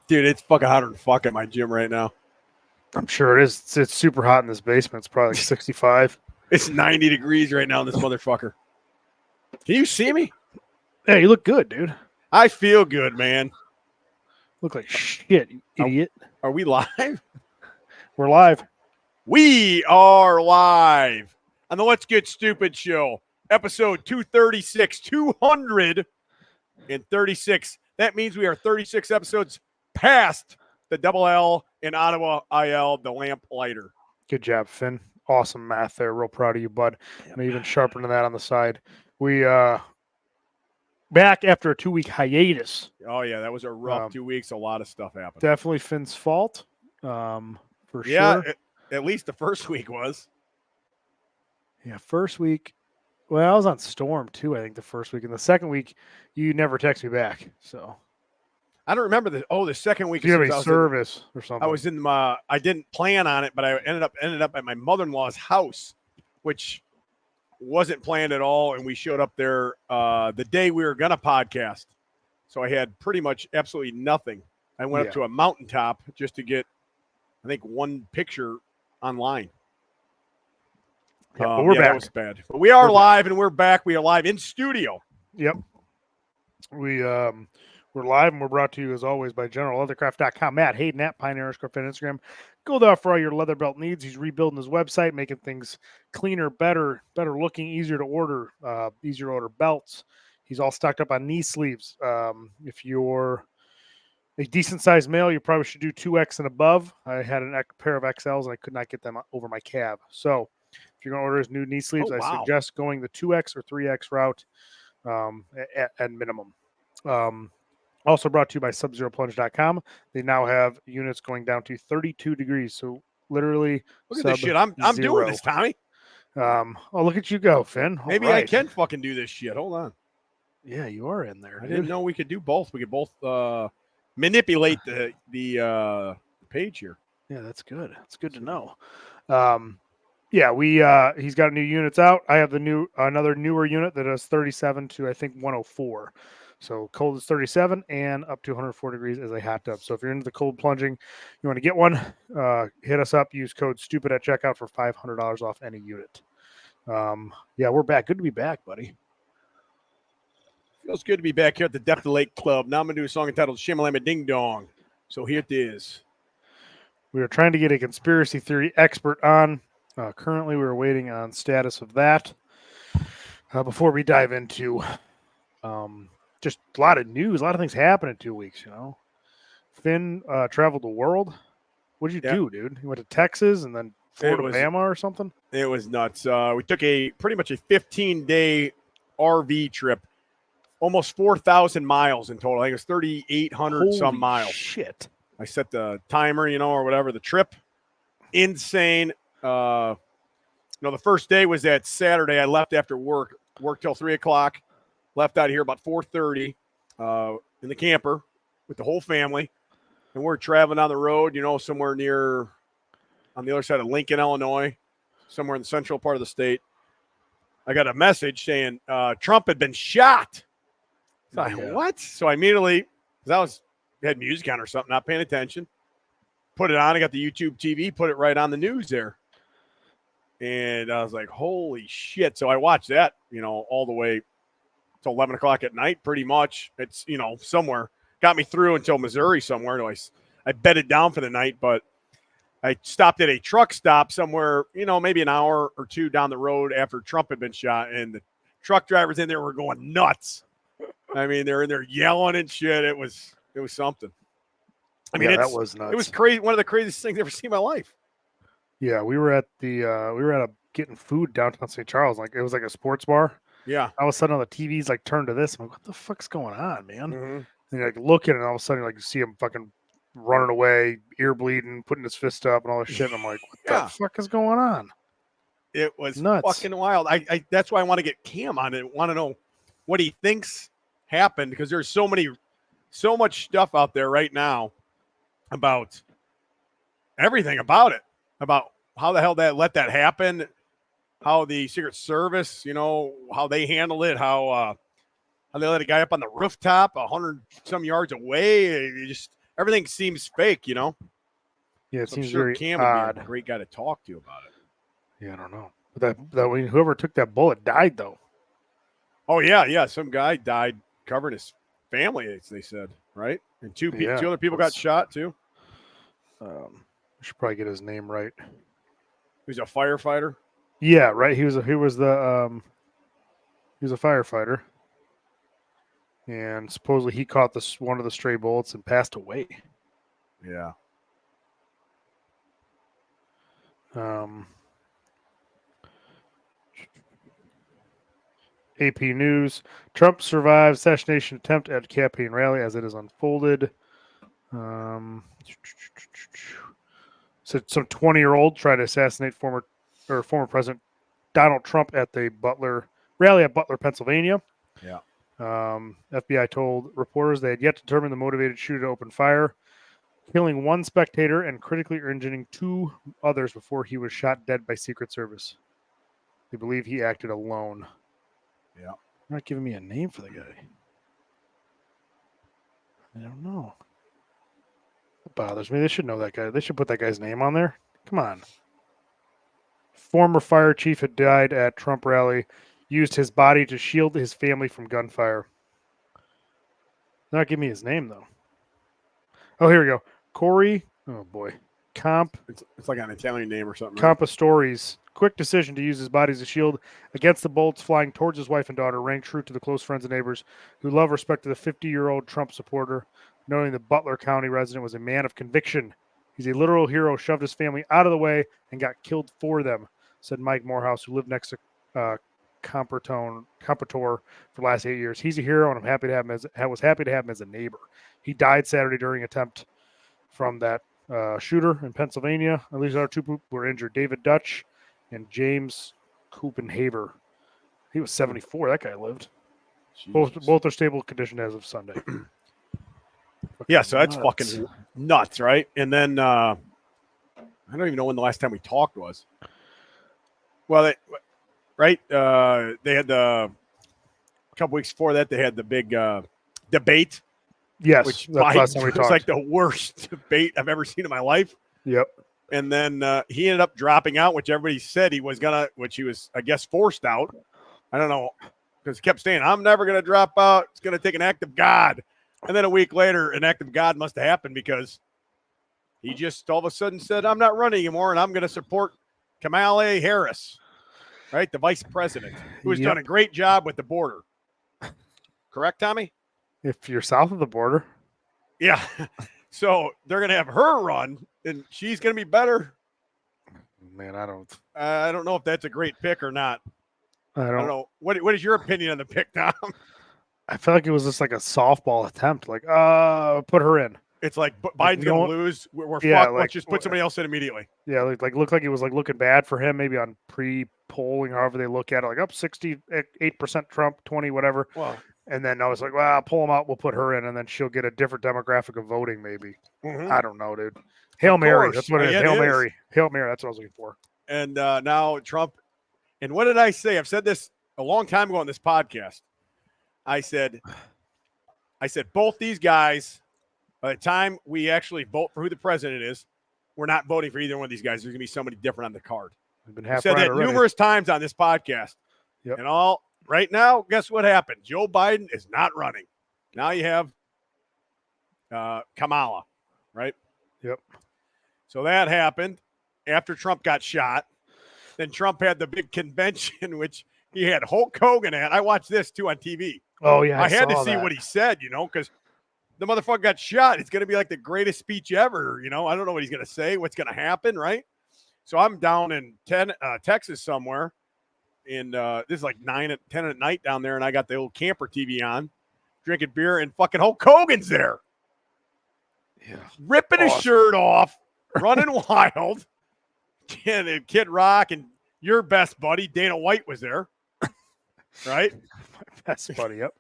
Dude, it's fucking hotter than fuck at my gym right now. I'm sure it is. It's super hot in this basement. It's probably like 65. It's 90 degrees right now in this motherfucker. Can you see me? Yeah, you look good, dude. I feel good, man. Look like shit, you idiot. Are we live? We're live. We are live on the Let's Get Stupid show, episode 236, 236. That means we are 36 episodes past the double L in Ottawa IL, the lamp lighter. Good job, Finn. Awesome math there. Real proud of you, bud. And even sharpening that on the side. We back after a 2-week hiatus. Oh, yeah, that was a rough 2 weeks. A lot of stuff happened. Definitely Finn's fault, for sure. Yeah, at least the first week was. Yeah, first week. Well, I was on Storm, too, I think, the first week. And the second week, you never text me back, so. I don't remember the second week. Do you have a service or something? I was in I didn't plan on it, but I ended up at my mother-in-law's house, which wasn't planned at all. And we showed up there the day we were going to podcast. So I had pretty much absolutely nothing. I went up to a mountaintop just to get, I think, one picture online. Yeah, but we're back. That was bad. But we are live, and we're back. We are live in studio. Yep. We're live, and we're brought to you, as always, by GeneralLeathercraft.com. Matt Hayden at Pioneer _ on Instagram. Go there for all your leather belt needs. He's rebuilding his website, making things cleaner, better looking, easier to order belts. He's all stocked up on knee sleeves. If you're a decent-sized male, you probably should do 2X and above. I had a pair of XLs, and I could not get them over my calf. So if you're going to order his new knee sleeves, I suggest going the 2X or 3X route at minimum. Also brought to you by SubZeroPlunge.com. They now have units going down to 32 degrees. So literally, look at this shit. I'm doing this, Tommy. Look at you go, Finn. Maybe I can fucking do this shit. Hold on. Yeah, you are in there. I didn't know we could do both. We could both manipulate the page here. Yeah, that's good. It's good to know. He's got new units out. I have another newer unit that does 37 to I think 104. So cold is 37 and up to 104 degrees is a hot tub. So if you're into the cold plunging, you want to get one, hit us up. Use code STUPID at checkout for $500 off any unit. We're back. Good to be back, buddy. Feels good to be back here at the Depth of Lake Club. Now I'm going to do a song entitled Shamalama Ding Dong. So here it is. We are trying to get a conspiracy theory expert on. Currently, we're waiting on status of that. Before we dive into just a lot of news, a lot of things happen in 2 weeks, you know. Finn traveled the world. What did you do, dude? You went to Texas and then Alabama or something? It was nuts. We took pretty much a 15-day RV trip, almost 4,000 miles in total. I think it was 3,800 some miles. Shit. I set the timer, or whatever, the trip. Insane. The first day was that Saturday. I left after worked till 3 o'clock. Left out of here about 4:30 in the camper with the whole family. And we're traveling down the road, somewhere near on the other side of Lincoln, Illinois, somewhere in the central part of the state. I got a message saying Trump had been shot. So what? So I immediately, because had music on or something, not paying attention, put it on. I got the YouTube TV, put it right on the news there. And I was like, holy shit. So I watched that, all the way till 11 o'clock at night, pretty much. It's, somewhere. Got me through until Missouri somewhere. I bedded down for the night, but I stopped at a truck stop somewhere, maybe an hour or two down the road after Trump had been shot. And the truck drivers in there were going nuts. I mean, they're in there yelling and shit. It was something. I mean, that was nuts. It was crazy. One of the craziest things I've ever seen in my life. Yeah, we were at getting food downtown St. Charles. Like it was like a sports bar. Yeah. All of a sudden, all the TVs turned to this. I'm like, what the fuck's going on, man? Mm-hmm. And you're looking, and all of a sudden, you see him fucking running away, ear bleeding, putting his fist up, and all this shit. And I'm like, what the fuck is going on? It was nuts. Fucking wild. I that's why I want to get Cam on it. Want to know what he thinks happened, because there's so much stuff out there right now about everything about it, about how the hell that let that happen, how the Secret Service, how they handled it, how they let a guy up on the rooftop 100 some yards away. everything seems fake, you know. Yeah, it So I'm seems sure very Cam would odd. be a great guy to talk to about it. Yeah, I don't know. But whoever took that bullet died though. Oh yeah. Some guy died covering his family, as they said, right? And two other people got shot too. I should probably get his name right. He's a firefighter. Yeah, right. He was a firefighter, and supposedly he caught one of the stray bullets and passed away. Yeah. AP News: Trump survives assassination attempt at campaign rally as it is unfolded. So some 20-year-old tried to assassinate former President Donald Trump at the rally at Butler, Pennsylvania. Yeah. FBI told reporters they had yet to determine the motivated shooter to open fire, killing one spectator and critically injuring 2 others before he was shot dead by Secret Service. They believe he acted alone. Yeah. They're not giving me a name for the guy. I don't know. It bothers me. They should know that guy. They should put that guy's name on there. Come on. Former fire chief had died at Trump rally, used his body to shield his family from gunfire. They're not giving me his name, though. Oh, here we go. Corey. Oh, boy. It's like an Italian name or something, right? Compastori's quick decision to use his body as a shield against the bullets flying towards his wife and daughter rang true to the close friends and neighbors who love and respect the 50-year-old Trump supporter, knowing the Butler County resident was a man of conviction. He's a literal hero, shoved his family out of the way and got killed for them, said Mike Morehouse, who lived next to Comparator for the last 8 years. He's a hero, and I'm happy to have him was happy to have him as a neighbor. He died Saturday during an attempt from that shooter in Pennsylvania. At least our 2 people were injured: David Dutch and James Copenhaver. He was 74. That guy lived. Both are stable condition as of Sunday. Yeah, so that's fucking nuts, right? And then I don't even know when the last time we talked was. Well, they had a couple weeks before that. They had the big debate. Yes, which that's last time we was talked. like the worst debate I've ever seen in my life. Yep. And then he ended up dropping out, which everybody said he was gonna, which he was, I guess, forced out. I don't know, because he kept saying, "I'm never gonna drop out. It's gonna take an act of God." And then a week later, an act of God must have happened because he just all of a sudden said, "I'm not running anymore, and I'm going to support Kamala Harris, right, the vice president, who has done a great job with the border." Correct, Tommy? If you're south of the border. Yeah. So they're going to have her run, and she's going to be better. Man, I don't know if that's a great pick or not. I don't know. What is your opinion on the pick, Tom? I feel like it was just like a softball attempt. Like, put her in. It's like Biden's going to lose. We're yeah, fucked. Let's just put somebody else in immediately. Yeah, like looked like it was like looking bad for him. Maybe on pre-polling, however they look at it, like up 68% Trump, 20 whatever. Wow. And then I was like, well, pull him out. We'll put her in, and then she'll get a different demographic of voting. Maybe I don't know, dude. Hail Mary. That's what it is. Hail Mary. Hail Mary. That's what I was looking for. And now Trump. And what did I say? I've said this a long time ago on this podcast. I said both these guys, by the time we actually vote for who the president is, we're not voting for either one of these guys. There's going to be somebody different on the card. I've said that numerous times on this podcast. Yep. And right now, guess what happened? Joe Biden is not running. Now you have Kamala, right? Yep. So that happened after Trump got shot. Then Trump had the big convention, which he had Hulk Hogan at. I watched this, too, on TV. Oh, yeah. I had to see what he said, because the motherfucker got shot. It's going to be like the greatest speech ever, I don't know what he's going to say, what's going to happen, right? So I'm down in Texas somewhere, and this is like 10 at night down there, and I got the old camper TV on, drinking beer, and fucking Hulk Hogan's there. Yeah. Ripping his shirt off, running wild. And Kid Rock and your best buddy, Dana White, was there. Right? My best buddy, yep.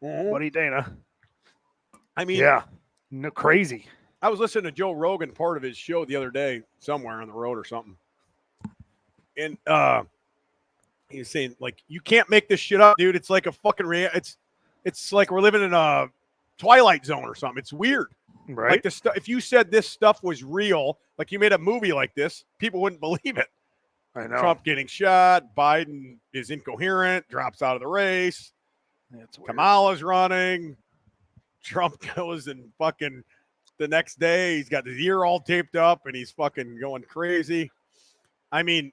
Buddy Dana. I mean, yeah. No, crazy. I was listening to Joe Rogan, part of his show the other day, somewhere on the road or something. And he was saying, like, you can't make this shit up, dude. It's like a fucking it's like we're living in a Twilight Zone or something. It's weird. Right. Like the stuff. If you said this stuff was real, like you made a movie like this, people wouldn't believe it. I know. Trump getting shot. Biden is incoherent. Drops out of the race. That's weird. Kamala's running. Trump goes and fucking the next day he's got his ear all taped up and he's fucking going crazy. I mean,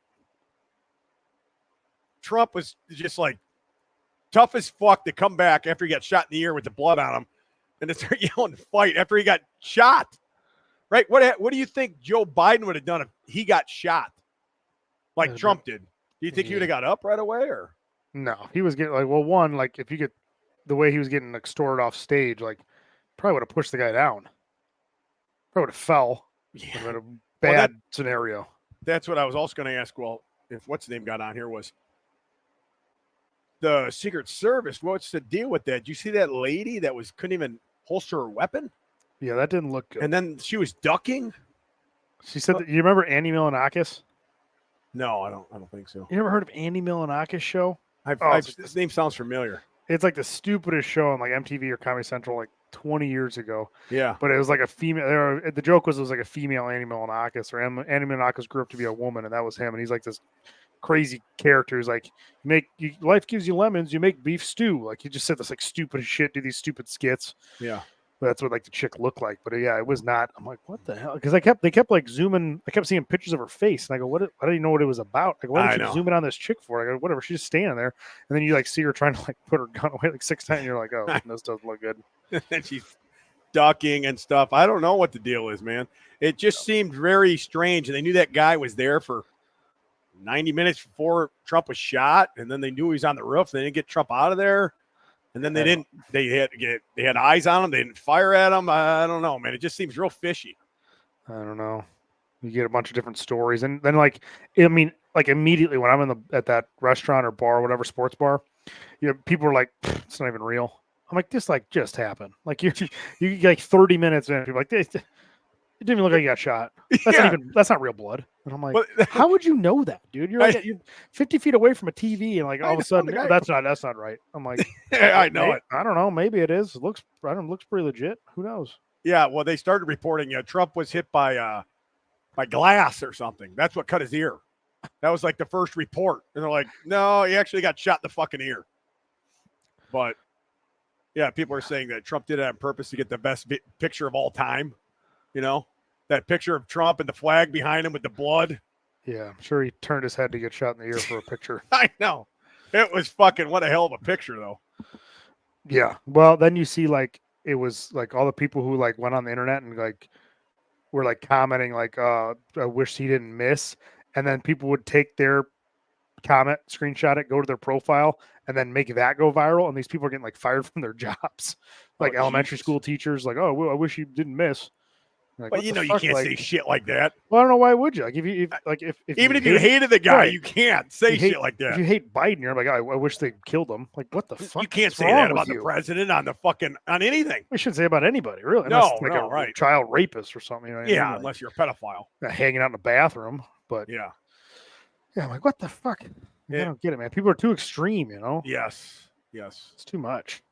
Trump was just like tough as fuck to come back after he got shot in the ear with the blood on him and to start yelling fight after he got shot. Right? What do you think Joe Biden would have done if he got shot like Trump did? Do you think he would have got up right away or? No, he was getting like, well, one, like if you get the way he was getting extorted off stage, like probably would have pushed the guy down. Probably would have fell. Yeah. A bad scenario. That's what I was also going to ask. Well, if what's the name got on here was the Secret Service. What's the deal with that? Did you see that lady that couldn't even holster her weapon? Yeah, that didn't look good. And then she was ducking. She said that, you remember Andy Milonakis? No, I don't think so. You ever heard of Andy Milonakis show? This name sounds familiar. It's like the stupidest show on like MTV or Comedy Central like 20 years ago. Yeah. But it was like a female. The joke was it was like a female Andy Milonakis, or Andy Milonakis grew up to be a woman, and that was him. And he's like this crazy character. He's like, life gives you lemons, you make beef stew. Like he just said this like stupid shit, do these stupid skits. Yeah. But that's what like the chick looked like. But yeah, it was not. I'm like, what the hell? Because they kept like zooming. I kept seeing pictures of her face, and I go, what? I didn't know what it was about. Like, why did you zoom in on this chick for? I go, whatever. She's just standing there, and then you like see her trying to like put her gun away like 6 times. And you're like, oh, this doesn't look good. And she's ducking and stuff. I don't know what the deal is, man. It just seemed very strange. And they knew that guy was there for 90 minutes before Trump was shot, and then they knew he was on the roof. They didn't get Trump out of there. And then they had eyes on him. They didn't fire at him. I don't know, man. It just seems real fishy. I don't know. You get a bunch of different stories. And then like immediately when I'm at that restaurant or bar or whatever, sports bar, people are like, it's not even real. I'm like, this like just happened. Like you like 30 minutes in, people are like, it didn't even look like you got shot. That's not real blood. And I'm like, how would you know that, dude? You're 50 feet away from a TV, and like all of a sudden, that's not right. I'm like, I know it. I don't know. Maybe it is. It looks pretty legit. Who knows? Yeah. Well, they started reporting. Trump was hit by glass or something. That's what cut his ear. That was like the first report, and they're like, no, he actually got shot in the fucking ear. But yeah, people are saying that Trump did it on purpose to get the best picture of all time. That picture of Trump and the flag behind him with the blood. Yeah, I'm sure he turned his head to get shot in the ear for a picture. I know. It was fucking what a hell of a picture, though. Yeah. Well, then you see, like, it was like all the people who like went on the internet and like were like commenting like, I wish he didn't miss. And then people would take their comment, screenshot it, go to their profile, and then make that go viral. And these people are getting like fired from their jobs. Like elementary school teachers, like, oh, well, I wish you didn't miss. Like, but you can't say shit like that. Well, I don't know why would you? Like, if even if you hated the guy, you can't say shit like that. If you hate Biden, you're like, oh, I wish they killed him. Like, what the fuck? You can't say that about the president on anything. We shouldn't say about anybody, really. Unless, a child rapist or something. Yeah, unless you're a pedophile. Hanging out in the bathroom. But yeah, I'm like, what the fuck? I don't get it, man. People are too extreme, Yes. It's too much.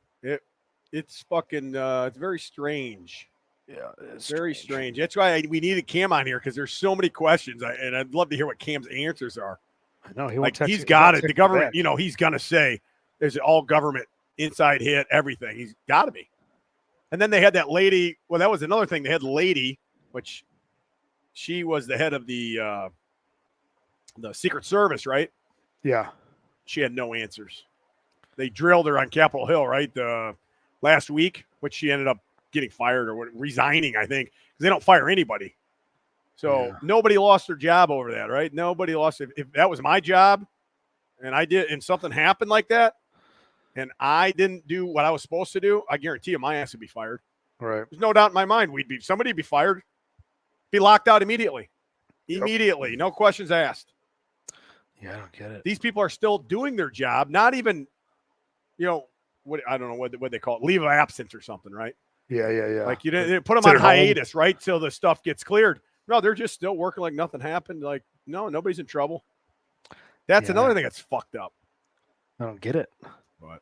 It's fucking. It's very strange. Yeah, it's very strange. That's why we needed Cam on here because there's so many questions, and I'd love to hear what Cam's answers are. I know he's got it. The government, he's gonna say there's all government inside hit everything. He's got to be. And then they had that lady. Well, that was another thing. They had the lady, which she was the head of the Secret Service, right? Yeah. She had no answers. They drilled her on Capitol Hill, right? Last week, which she ended up getting fired or resigning, I think, because they don't fire anybody. So nobody lost their job over that, right? Nobody lost. If that was my job and something happened like that and I didn't do what I was supposed to do, I guarantee you my ass would be fired. Right. There's no doubt in my mind somebody would be fired, be locked out immediately. Immediately. No questions asked. Yeah, I don't get it. These people are still doing their job, not even, I don't know what they call it, leave of absence or something, right? Yeah. Like you didn't put them on hiatus, right? Till the stuff gets cleared. No, they're just still working like nothing happened. Like, no, nobody's in trouble. That's another thing that's fucked up. I don't get it. But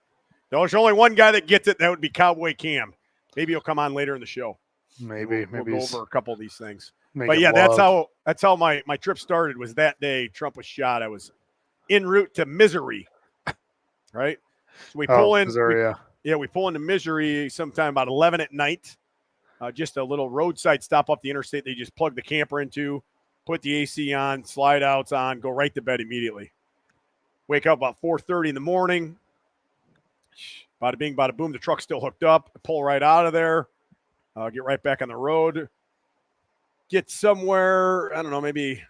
there's only one guy that gets it. That would be Cowboy Cam. Maybe he'll come on later in the show. Maybe We'll go over a couple of these things. But yeah, that's how my trip started. Was that day Trump was shot. I was en route to Missouri, right? So we pull in. Missouri, we pull into Missouri sometime about 11 at night. Just a little roadside stop off the interstate. They just plug the camper into, put the AC on, slide outs on, go right to bed immediately. Wake up about 4:30 in the morning. Bada bing, bada boom. The truck's still hooked up. I pull right out of there. Get right back on the road. Get somewhere, I don't know, maybe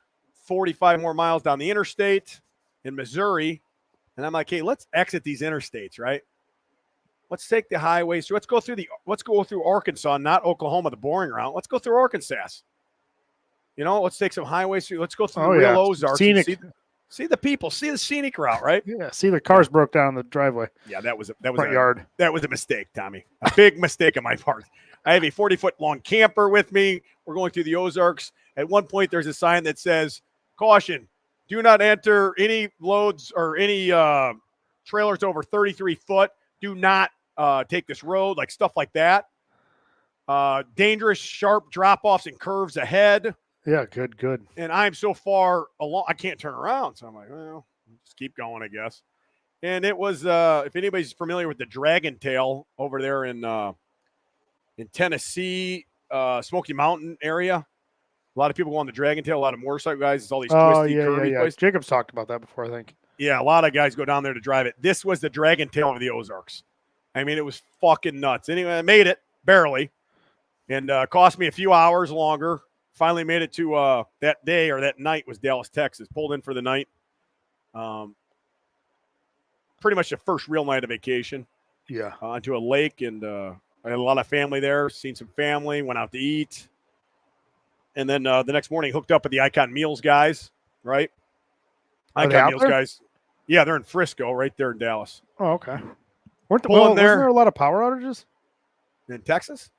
45 more miles down the interstate in Missouri. And I'm like, hey, let's exit these interstates, right? Let's take the highways. So let's go through Arkansas, not Oklahoma, the boring route. Let's go through Arkansas. Let's take some highways through. Let's go through the real Ozarks. Scenic. See the people, see the scenic route, right? Yeah, see the cars broke down the driveway. Yeah, that was front yard. That was a mistake, Tommy. A big mistake on my part. I have a 40-foot long camper with me. We're going through the Ozarks. At one point, there's a sign that says, caution, do not enter any loads or any trailers over 33 foot. Do not take this road, like stuff like that. Dangerous, sharp drop-offs and curves ahead. Yeah, good. And I'm so far along, I can't turn around. So I'm like, well, just keep going, I guess. And it was, if anybody's familiar with the Dragon Tail over there in Tennessee, Smoky Mountain area, a lot of people go on the Dragon Tail, a lot of motorcycle guys. It's all these twisty, curvy places. Jacob's talked about that before, I think. Yeah, a lot of guys go down there to drive it. This was the Dragon Tail of the Ozarks. I mean, it was fucking nuts. Anyway, I made it, barely, and cost me a few hours longer. Finally made it to that day or that night was Dallas, Texas. Pulled in for the night. Pretty much the first real night of vacation. Yeah. Onto a lake, and I had a lot of family there. Seen some family, went out to eat. And then the next morning, hooked up with the Icon Meals guys, right? Icon Meals guys. Yeah, they're in Frisco, right there in Dallas. Oh, okay. Wasn't there a lot of power outages? In Texas?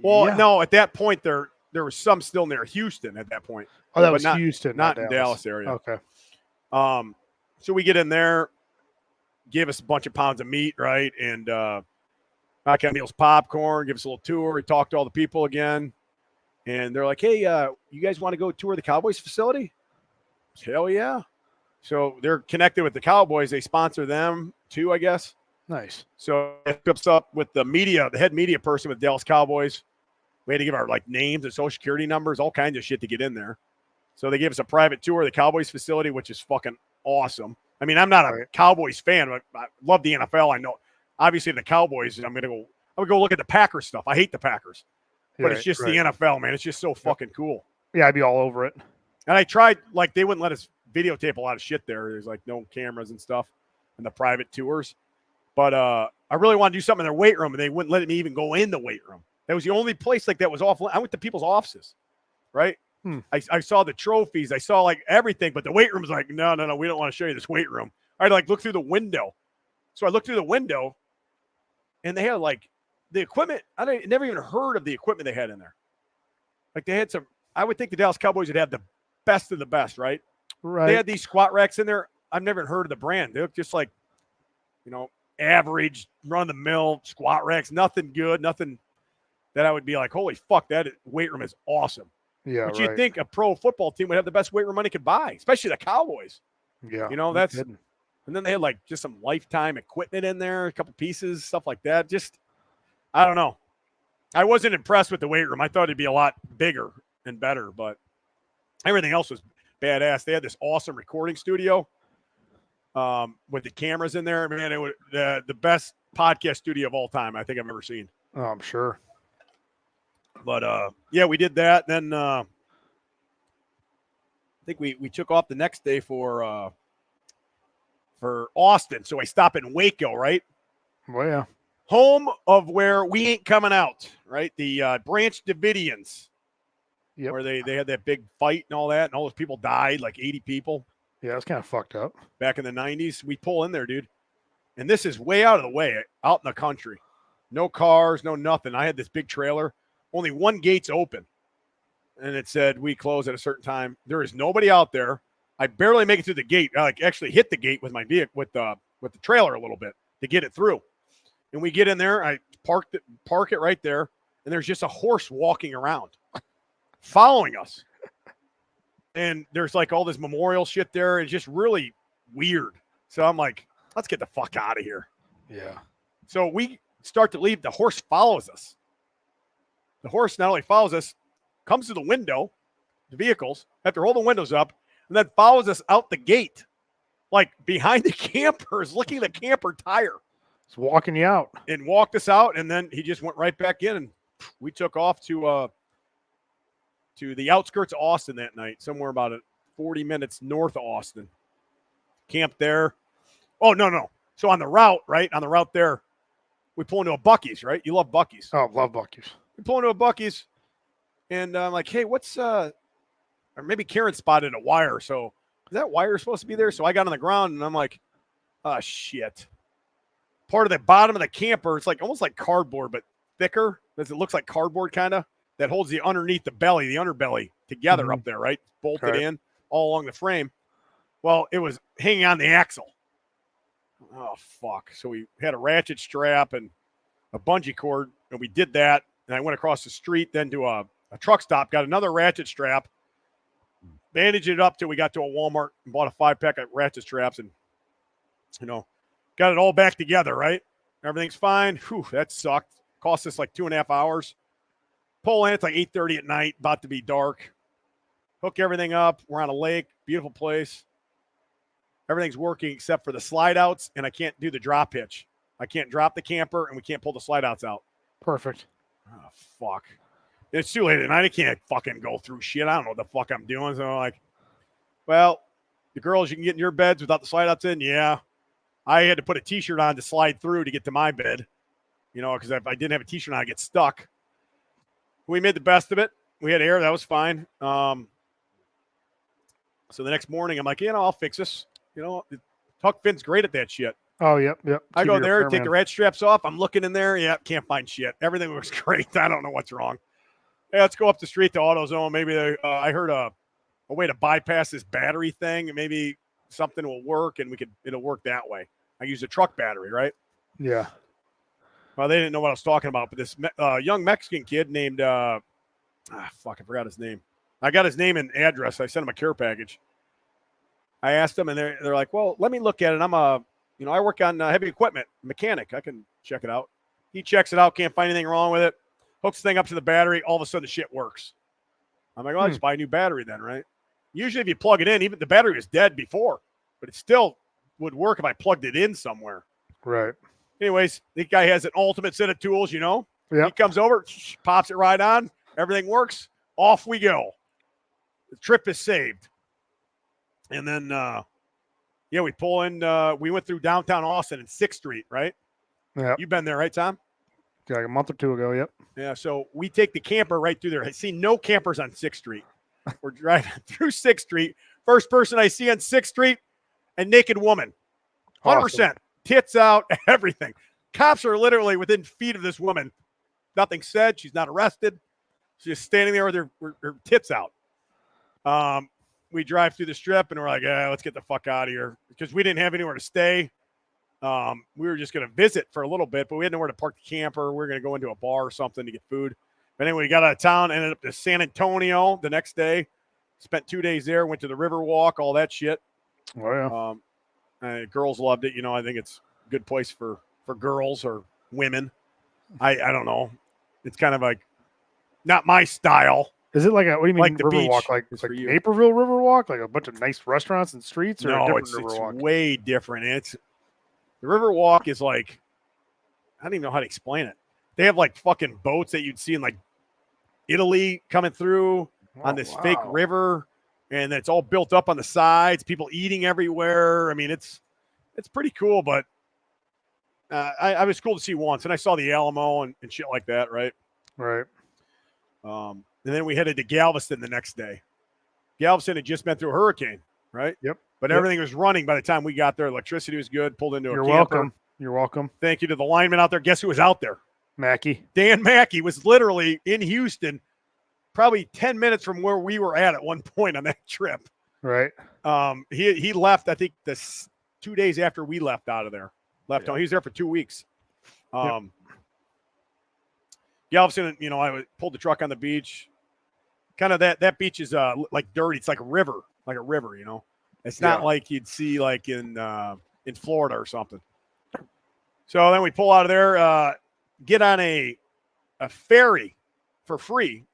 Well, no, at that point, there was some still near Houston at that point. Oh, that was Houston, not in Dallas area. Okay. So we get in there, give us a bunch of pounds of meat, right? And Icon Meals popcorn, give us a little tour. We talked to all the people again. And they're like, hey, you guys want to go tour the Cowboys facility? Hell yeah. So they're connected with the Cowboys. They sponsor them too, I guess. Nice. So it hooks up with the head media person with Dallas Cowboys. We had to give our names and social security numbers, all kinds of shit to get in there. So they gave us a private tour of the Cowboys facility, which is fucking awesome. I mean, I'm not a Cowboys fan, but I love the NFL. I know, obviously, the Cowboys. I would go look at the Packers stuff. I hate the Packers, but it's just the NFL, man. It's just so fucking cool. Yeah, I'd be all over it. And I tried, they wouldn't let us videotape a lot of shit there. There's no cameras and stuff and the private tours. But I really wanted to do something in their weight room, and they wouldn't let me even go in the weight room. That was the only place that was off. I went to people's offices, right? I saw the trophies. I saw everything, but the weight room was no, we don't want to show you this weight room. I had to look through the window. So I looked through the window, and they had the equipment. I never even heard of the equipment they had in there. They had some. I would think the Dallas Cowboys would have the best of the best, right? Right. They had these squat racks in there. I've never heard of the brand. They look just average, run-of-the-mill squat racks. Nothing good. Nothing that I would be holy fuck, that weight room is awesome. Yeah, but you'd think a pro football team would have the best weight room money could buy, especially the Cowboys. Yeah. That's – and then they had just some lifetime equipment in there, a couple pieces, stuff like that. Just – I don't know. I wasn't impressed with the weight room. I thought it'd be a lot bigger and better, but everything else was badass. They had this awesome recording studio with the cameras in there. Man, it was the best podcast studio of all time I think I've ever seen. Oh, I'm sure. But, yeah, we did that. Then I think we took off the next day for Austin. So I stop in Waco, right? Well, yeah. Home of where we ain't coming out, right? The Branch Davidians, where they had that big fight and all that, and all those people died, 80 people. Yeah, it's kind of fucked up. Back in the 90s. We pull in there, dude. And this is way out of the way, out in the country. No cars, no nothing. I had this big trailer. Only one gate's open. And it said, we close at a certain time. There is nobody out there. I barely make it through the gate. I actually hit the gate with my vehicle, with the trailer a little bit to get it through. And we get in there. I park it right there. and there's just a horse walking around, following us. And there's like all this memorial shit there. It's just really weird. So I'm like, let's get the fuck out of here. Yeah. So we start to leave. The horse follows us. The horse not only follows us, comes to the window, the vehicles, have to roll the windows up, and then follows us out the gate, like behind the campers, licking the camper tire. It's walking you out. And walked us out, and then he just went right back in, and we took off to the outskirts of Austin that night, somewhere about 40 minutes north of Austin. Camped there. Oh, no. So on the route, right? On the route there, we pull into a Buc-ee's, right? You love Buc-ee's. Oh, love Buc-ee's. We pull into a Buc-ee's, and I'm like, hey, what's or maybe Karen spotted a wire. So is that wire supposed to be there? So I got on the ground, and I'm like, oh, shit. Part of the bottom of the camper, it's like almost like cardboard, but thicker, as it looks like cardboard kind of, that holds the underneath the belly, the underbelly together up there, right? Bolted in all along the frame. Well, it was hanging on the axle. Oh, fuck. So we had a ratchet strap and a bungee cord, and we did that. And I went across the street then to a truck stop, got another ratchet strap, bandaged it up till we got to a Walmart and bought a 5-pack of ratchet straps and, got it all back together, right? Everything's fine. Whew, that sucked. Cost us like 2.5 hours. Pull in, it's like 8:30 at night, about to be dark. Hook everything up. We're on a lake, beautiful place. Everything's working except for the slide outs, and I can't do the drop hitch. I can't drop the camper, and we can't pull the slide outs out. Perfect. Oh, fuck. It's too late at night. I can't fucking go through shit. I don't know what the fuck I'm doing. So I'm like, well, the girls, you can get in your beds without the slide outs in? Yeah. I had to put a T-shirt on to slide through to get to my bed, because if I didn't have a T-shirt on, I'd get stuck. We made the best of it. We had air. That was fine. So the next morning, I'm like, I'll fix this. Huck Finn's great at that shit. Oh, yep. I go there, take the rat straps off. I'm looking in there. Yeah, can't find shit. Everything looks great. I don't know what's wrong. Hey, let's go up the street to AutoZone. Maybe I heard a way to bypass this battery thing, and maybe something will work, and it'll work that way. I use a truck battery, right? Yeah. Well, they didn't know what I was talking about, but this young Mexican kid named I forgot his name. I got his name and address. I sent him a care package. I asked them, and they're like, well, let me look at it. I'm I work on heavy equipment, mechanic. I can check it out. He checks it out, can't find anything wrong with it. Hooks the thing up to the battery. All of a sudden, the shit works. I'm like, I'll just buy a new battery then, right? Usually, if you plug it in, even the battery was dead before, but it still would work if I plugged it in somewhere. Right. Anyways, this guy has an ultimate set of tools, Yep. He comes over, pops it right on. Everything works. Off we go. The trip is saved. And then, we pull in. We went through downtown Austin and 6th Street, right? Yeah. You've been there, right, Tom? Like a month or two ago, yep. Yeah, so we take the camper right through there. I see no campers on 6th Street. We're driving through 6th Street. First person I see on 6th Street, a naked woman. 100%. Awesome. Tits out, everything. Cops are literally within feet of this woman. Nothing said. She's not arrested. She's just standing there with her tits out. We drive through the strip, and we're like, let's get the fuck out of here. Because we didn't have anywhere to stay. We were just going to visit for a little bit, but we had nowhere to park the camper. We were going to go into a bar or something to get food. But anyway, we got out of town, ended up to San Antonio the next day. Spent 2 days there, went to the river walk, all that shit. Oh, yeah. Girls loved it. I think it's a good place for girls or women. I don't know. It's kind of like not my style. Is it like what do you mean like the river beach? walk? Like Naperville River Walk? Like a bunch of nice restaurants and streets? Or No, a it's river walk? way different. The river walk is like, I don't even know how to explain it. They have like fucking boats that you'd see in like Italy coming through on this fake river, and it's all built up on the sides, people eating everywhere. I mean, it's pretty cool, but I was cool to see once, and I saw the Alamo and shit like that, right? Right. And then we headed to Galveston the next day. Galveston had just been through a hurricane, right? Yep. But everything was running by the time we got there. Electricity was good, pulled into a camper. Welcome. You're welcome. Thank you to the lineman out there. Guess who was out there? Mackey. Dan Mackey was literally in Houston, probably 10 minutes from where we were at one point on that trip. Right. He left, I think, 2 days after we left out of there. Home. He was there for 2 weeks. Yeah, all of a sudden, I pulled the truck on the beach. Kind of that beach is like dirty. It's like a river, It's not like you'd see like in Florida or something. So then we pull out of there, get on a ferry for free.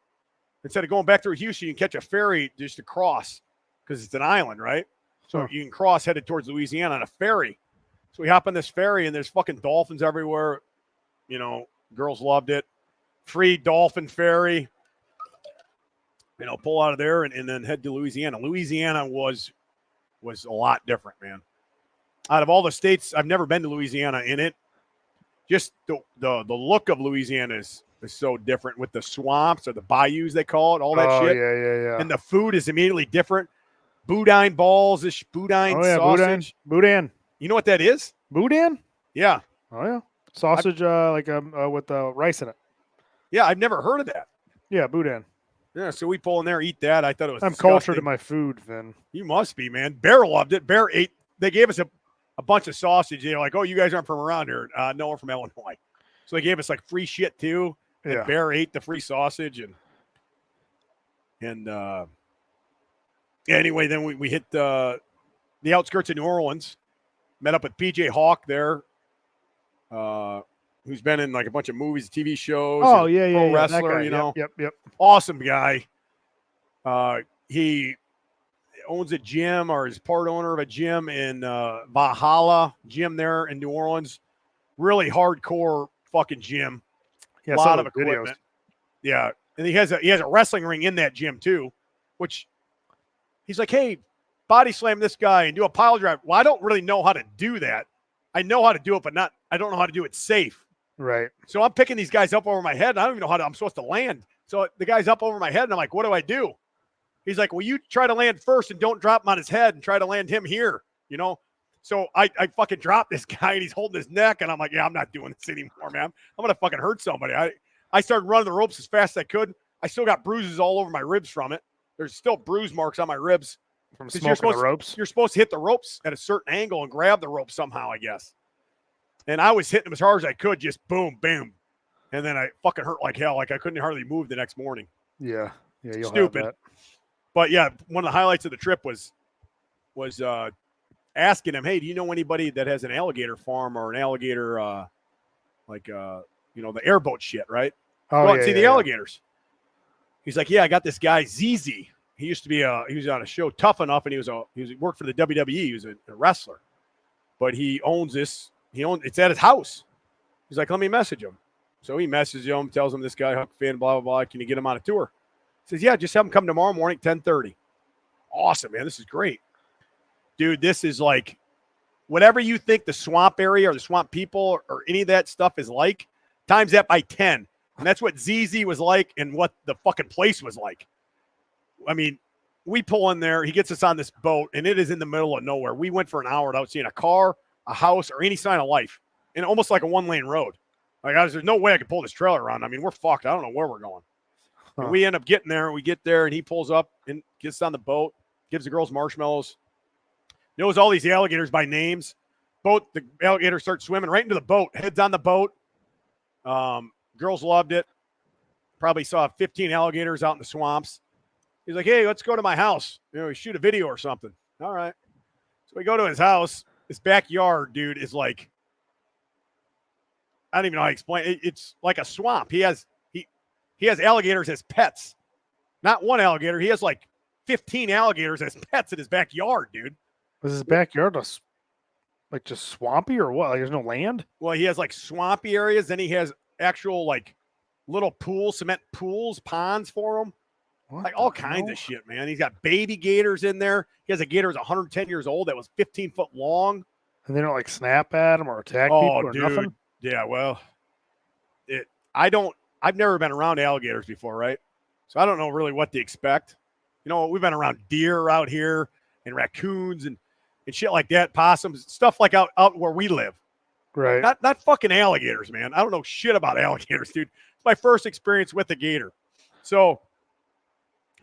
Instead of going back through Houston, you can catch a ferry just to cross because it's an island, right? So you can cross headed towards Louisiana on a ferry. So we hop on this ferry, and there's fucking dolphins everywhere. Girls loved it. Free dolphin ferry. Pull out of there and then head to Louisiana. Louisiana was a lot different, man. Out of all the states, I've never been to Louisiana, and it just the look of Louisiana is so different with the swamps or the bayous, they call it, all that shit. Yeah. And the food is immediately different. Boudin balls, this boudin sausage. Boudin. You know what that is? Boudin? Yeah. Oh, yeah. Sausage with rice in it. Yeah, I've never heard of that. Yeah, boudin. Yeah, so we pull in there, eat that. I thought it was I'm disgusting. cultured in my food, Finn. You must be, man. Bear loved it. Bear ate. They gave us a bunch of sausage. They're like, oh, you guys aren't from around here. No, we're from Illinois. So they gave us like free shit too. And Bear ate the free sausage and anyway, then we hit the outskirts of New Orleans. Met up with PJ Hawk there, who's been in like a bunch of movies, TV shows. Oh yeah, pro wrestler, Yep. Awesome guy. He owns a gym or is part owner of a gym in Valhalla gym there in New Orleans. Really hardcore fucking gym. Yeah, a lot of videos. equipment. Yeah, and he has a wrestling ring in that gym too, which he's like, hey, body slam this guy and do a pile drive. Well, I don't really know how to do that. I know how to do it, but I don't know how to do it safe. Right. So I'm picking these guys up over my head. And I don't even know I'm supposed to land. So the guy's up over my head, and I'm like, what do I do? He's like, well, you try to land first and don't drop him on his head and try to land him here, So I fucking dropped this guy, and he's holding his neck, and I'm like, yeah, I'm not doing this anymore, man. I'm going to fucking hurt somebody. I started running the ropes as fast as I could. I still got bruises all over my ribs from it. There's still bruise marks on my ribs. From smoking the ropes? You're supposed to hit the ropes at a certain angle and grab the rope somehow, I guess. And I was hitting them as hard as I could, just boom, boom. And then I fucking hurt like hell. Like I couldn't hardly move the next morning. Yeah. Yeah, you'll stupid. have that. But yeah, one of the highlights of the trip was asking him, hey, do you know anybody that has an alligator farm or an alligator, the airboat shit, right? Oh, Go out and see the alligators. He's like, yeah, I got this guy, ZZ. He used to be he was on a show Tough Enough, and he worked for the WWE. He was a wrestler, but he owns this. It's at his house. He's like, let me message him. So he messages him, tells him this guy, Huck Finn, blah, blah, blah. Can you get him on a tour? He says, yeah, just have him come tomorrow morning, 10:30. Awesome, man. This is great. Dude, this is like whatever you think the swamp area or the swamp people or any of that stuff is like, times that by 10. And that's what ZZ was like and what the fucking place was like. I mean, we pull in there. He gets us on this boat, and it is in the middle of nowhere. We went for an hour without seeing a car, a house, or any sign of life, and almost like a one-lane road. Like, there's no way I could pull this trailer around. I mean, we're fucked. I don't know where we're going. And we end up getting there. We get there, and he pulls up and gets on the boat, gives the girls marshmallows, knows all these alligators by names. The alligators start swimming right into the boat, heads on the boat. Girls loved it. Probably saw 15 alligators out in the swamps. He's like, hey, let's go to my house. Shoot a video or something. All right. So we go to his house. His backyard, dude, is like, I don't even know how to explain it. It's like a swamp. He has alligators as pets. Not one alligator. He has like 15 alligators as pets in his backyard, dude. Was his backyard like just swampy or what? Like there's no land? Well, he has like swampy areas. Then he has actual like little pools, cement pools, ponds for him. Like all kinds of shit, man. He's got baby gators in there. He has a gator that's 110 years old that was 15 foot long. And they don't like snap at him or attack people or dude. nothing? Yeah, well, I've never been around alligators before, right? So I don't know really what to expect. We've been around deer out here and raccoons and shit like that, possums, stuff like out where we live. Right. Not fucking alligators, man. I don't know shit about alligators, dude. It's my first experience with a gator. So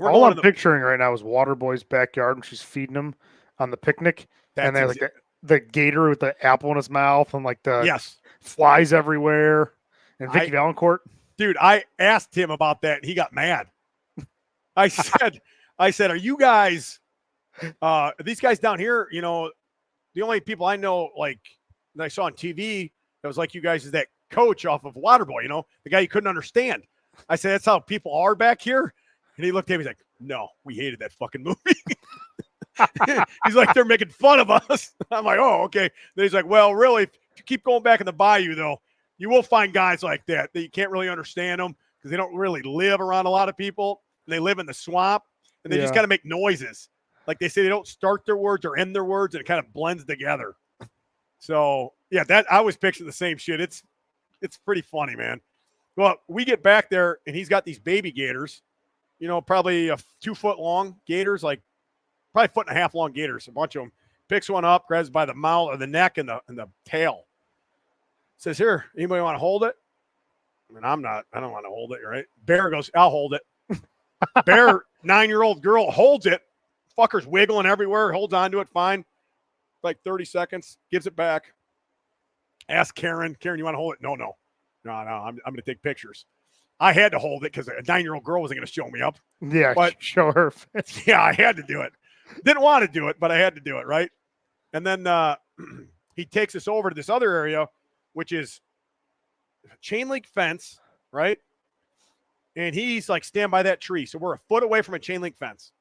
all I'm picturing right now is Waterboy's backyard, and she's feeding him on the picnic. And there's like the gator with the apple in his mouth and like the flies everywhere. And Vicky Valancourt. Dude, I asked him about that and he got mad. I said, are you guys, these guys down here, you know, the only people I know, like, that I saw on TV that was like you guys is that coach off of Waterboy, you know, the guy you couldn't understand. I said, that's how people are back here. And he looked at me, he's like, no, we hated that fucking movie. He's like, they're making fun of us. I'm like, oh, okay. Then he's like, well, really, if you keep going back in the bayou, though, you will find guys like that you can't really understand them because they don't really live around a lot of people. And they live in the swamp, and they just kind of make noises. Like they say, they don't start their words or end their words, and it kind of blends together. So, yeah, that I was picturing the same shit. It's pretty funny, man. Well, we get back there, and he's got these baby gators, you know, probably 2 foot long gators, like probably 1.5 foot long gators, a bunch of them. Picks one up, grabs by the mouth or the neck and the tail. Says, here, anybody want to hold it? I mean, I don't want to hold it, right? Bear goes, I'll hold it. Bear, 9-year-old girl, holds it. Fucker's wiggling everywhere, holds on to it, fine. Like 30 seconds, gives it back. Ask Karen, you want to hold it? No, I'm going to take pictures. I had to hold it because a 9-year-old girl wasn't going to show me up. Yeah, but show her. Yeah, I had to do it. Didn't want to do it, but I had to do it, right? And then he takes us over to this other area, which is chain link fence, right? And he's like, stand by that tree. So we're a foot away from a chain link fence.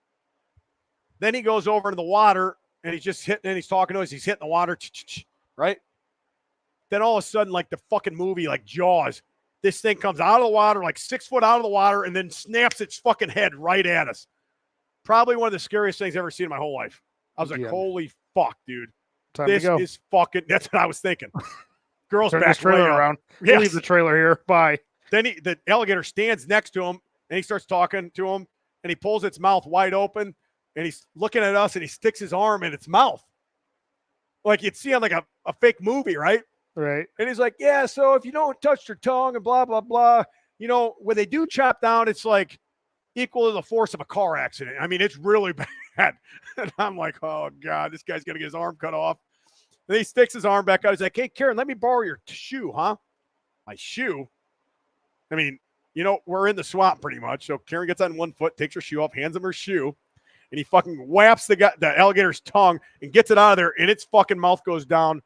Then he goes over into the water and he's just hitting, and he's talking to us. He's hitting the water, right? Then all of a sudden, like the fucking movie, like Jaws, this thing comes out of the water, like 6 foot out of the water, and then snaps its fucking head right at us. Probably one of the scariest things I've ever seen in my whole life. I was like, holy fuck, dude. Time this to go. is fucking, that's what I was thinking. Girls Turn back this trailer around. Yes. Leave the trailer here. Bye. Then the alligator stands next to him, and he starts talking to him, and he pulls its mouth wide open, and he's looking at us, and he sticks his arm in its mouth. Like you'd see on like a fake movie, right? Right. And he's like, yeah, so if you don't touch your tongue and blah, blah, blah, you know, when they do chop down, it's like equal to the force of a car accident. I mean, it's really bad. And I'm like, oh, God, this guy's going to get his arm cut off. And he sticks his arm back out. He's like, hey, Karen, let me borrow your shoe, huh? My shoe? I mean, you know, we're in the swamp pretty much. So Karen gets on 1 foot, takes her shoe off, hands him her shoe, and he fucking whaps the alligator's tongue and gets it out of there, and its fucking mouth goes down.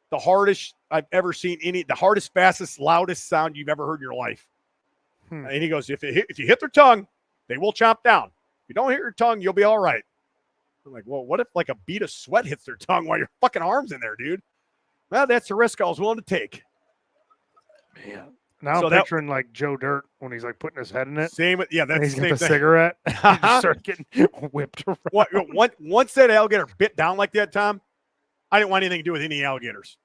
The hardest I've ever seen the hardest, fastest, loudest sound you've ever heard in your life. And he goes, if you hit their tongue, they will chomp down. If you don't hit your tongue, you'll be all right. I'm like, well, what if like a bead of sweat hits their tongue while your fucking arm's in there, dude? Well, that's the risk I was willing to take. Man. Now I'm picturing like Joe Dirt when he's like putting his head in it. Same, yeah, that's he's the got same the thing. cigarette. You start getting whipped around. Once that alligator bit down like that, Tom, I didn't want anything to do with any alligators.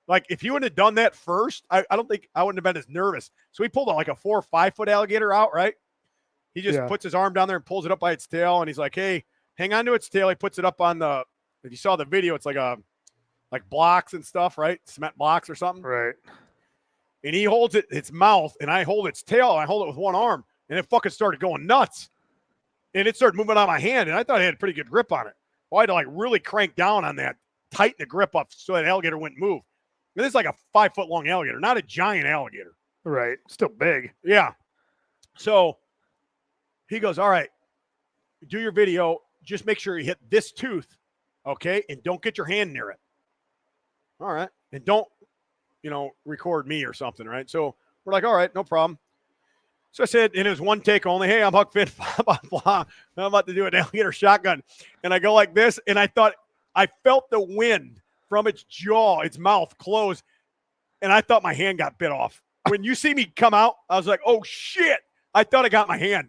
Like, if you wouldn't have done that first, I don't think I wouldn't have been as nervous. So he pulled like a 4 or 5 foot alligator out, right? He just puts his arm down there and pulls it up by its tail, and he's like, hey, hang on to its tail. He puts it up on if you saw the video, it's like blocks and stuff, right? Cement blocks or something. Right. And he holds its mouth, and I hold its tail, and I hold it with one arm, and it fucking started going nuts. And it started moving out of my hand, and I thought I had a pretty good grip on it. Well, I had to like really crank down on that, tighten the grip up so that alligator wouldn't move. And this is like a 5 foot long alligator, not a giant alligator. Right. Still big. Yeah. So he goes, all right, do your video. Just make sure you hit this tooth, okay? And don't get your hand near it. All right. And don't, record me or something, right? So we're like, all right, no problem. So I said, and it was one take only. Hey, I'm Huck Finn, blah, blah, blah. I'm about to do an alligator shotgun. And I go like this, and I felt the wind from its jaw, its mouth close, and I thought my hand got bit off. When you see me come out, I was like, oh, shit. I thought I got my hand.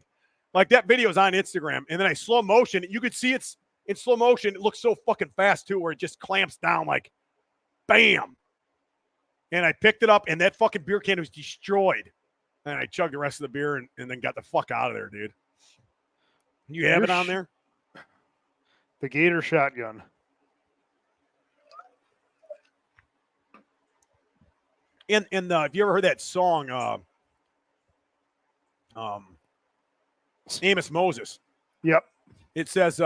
Like, that video is on Instagram, and then I slow motion. You could see it's in slow motion. It looks so fucking fast, too, where it just clamps down like, bam. And I picked it up, and that fucking beer can was destroyed. And I chugged the rest of the beer and then got the fuck out of there, dude. You have it on there? The Gator shotgun. And if you ever heard that song, Amos Moses. Yep. It says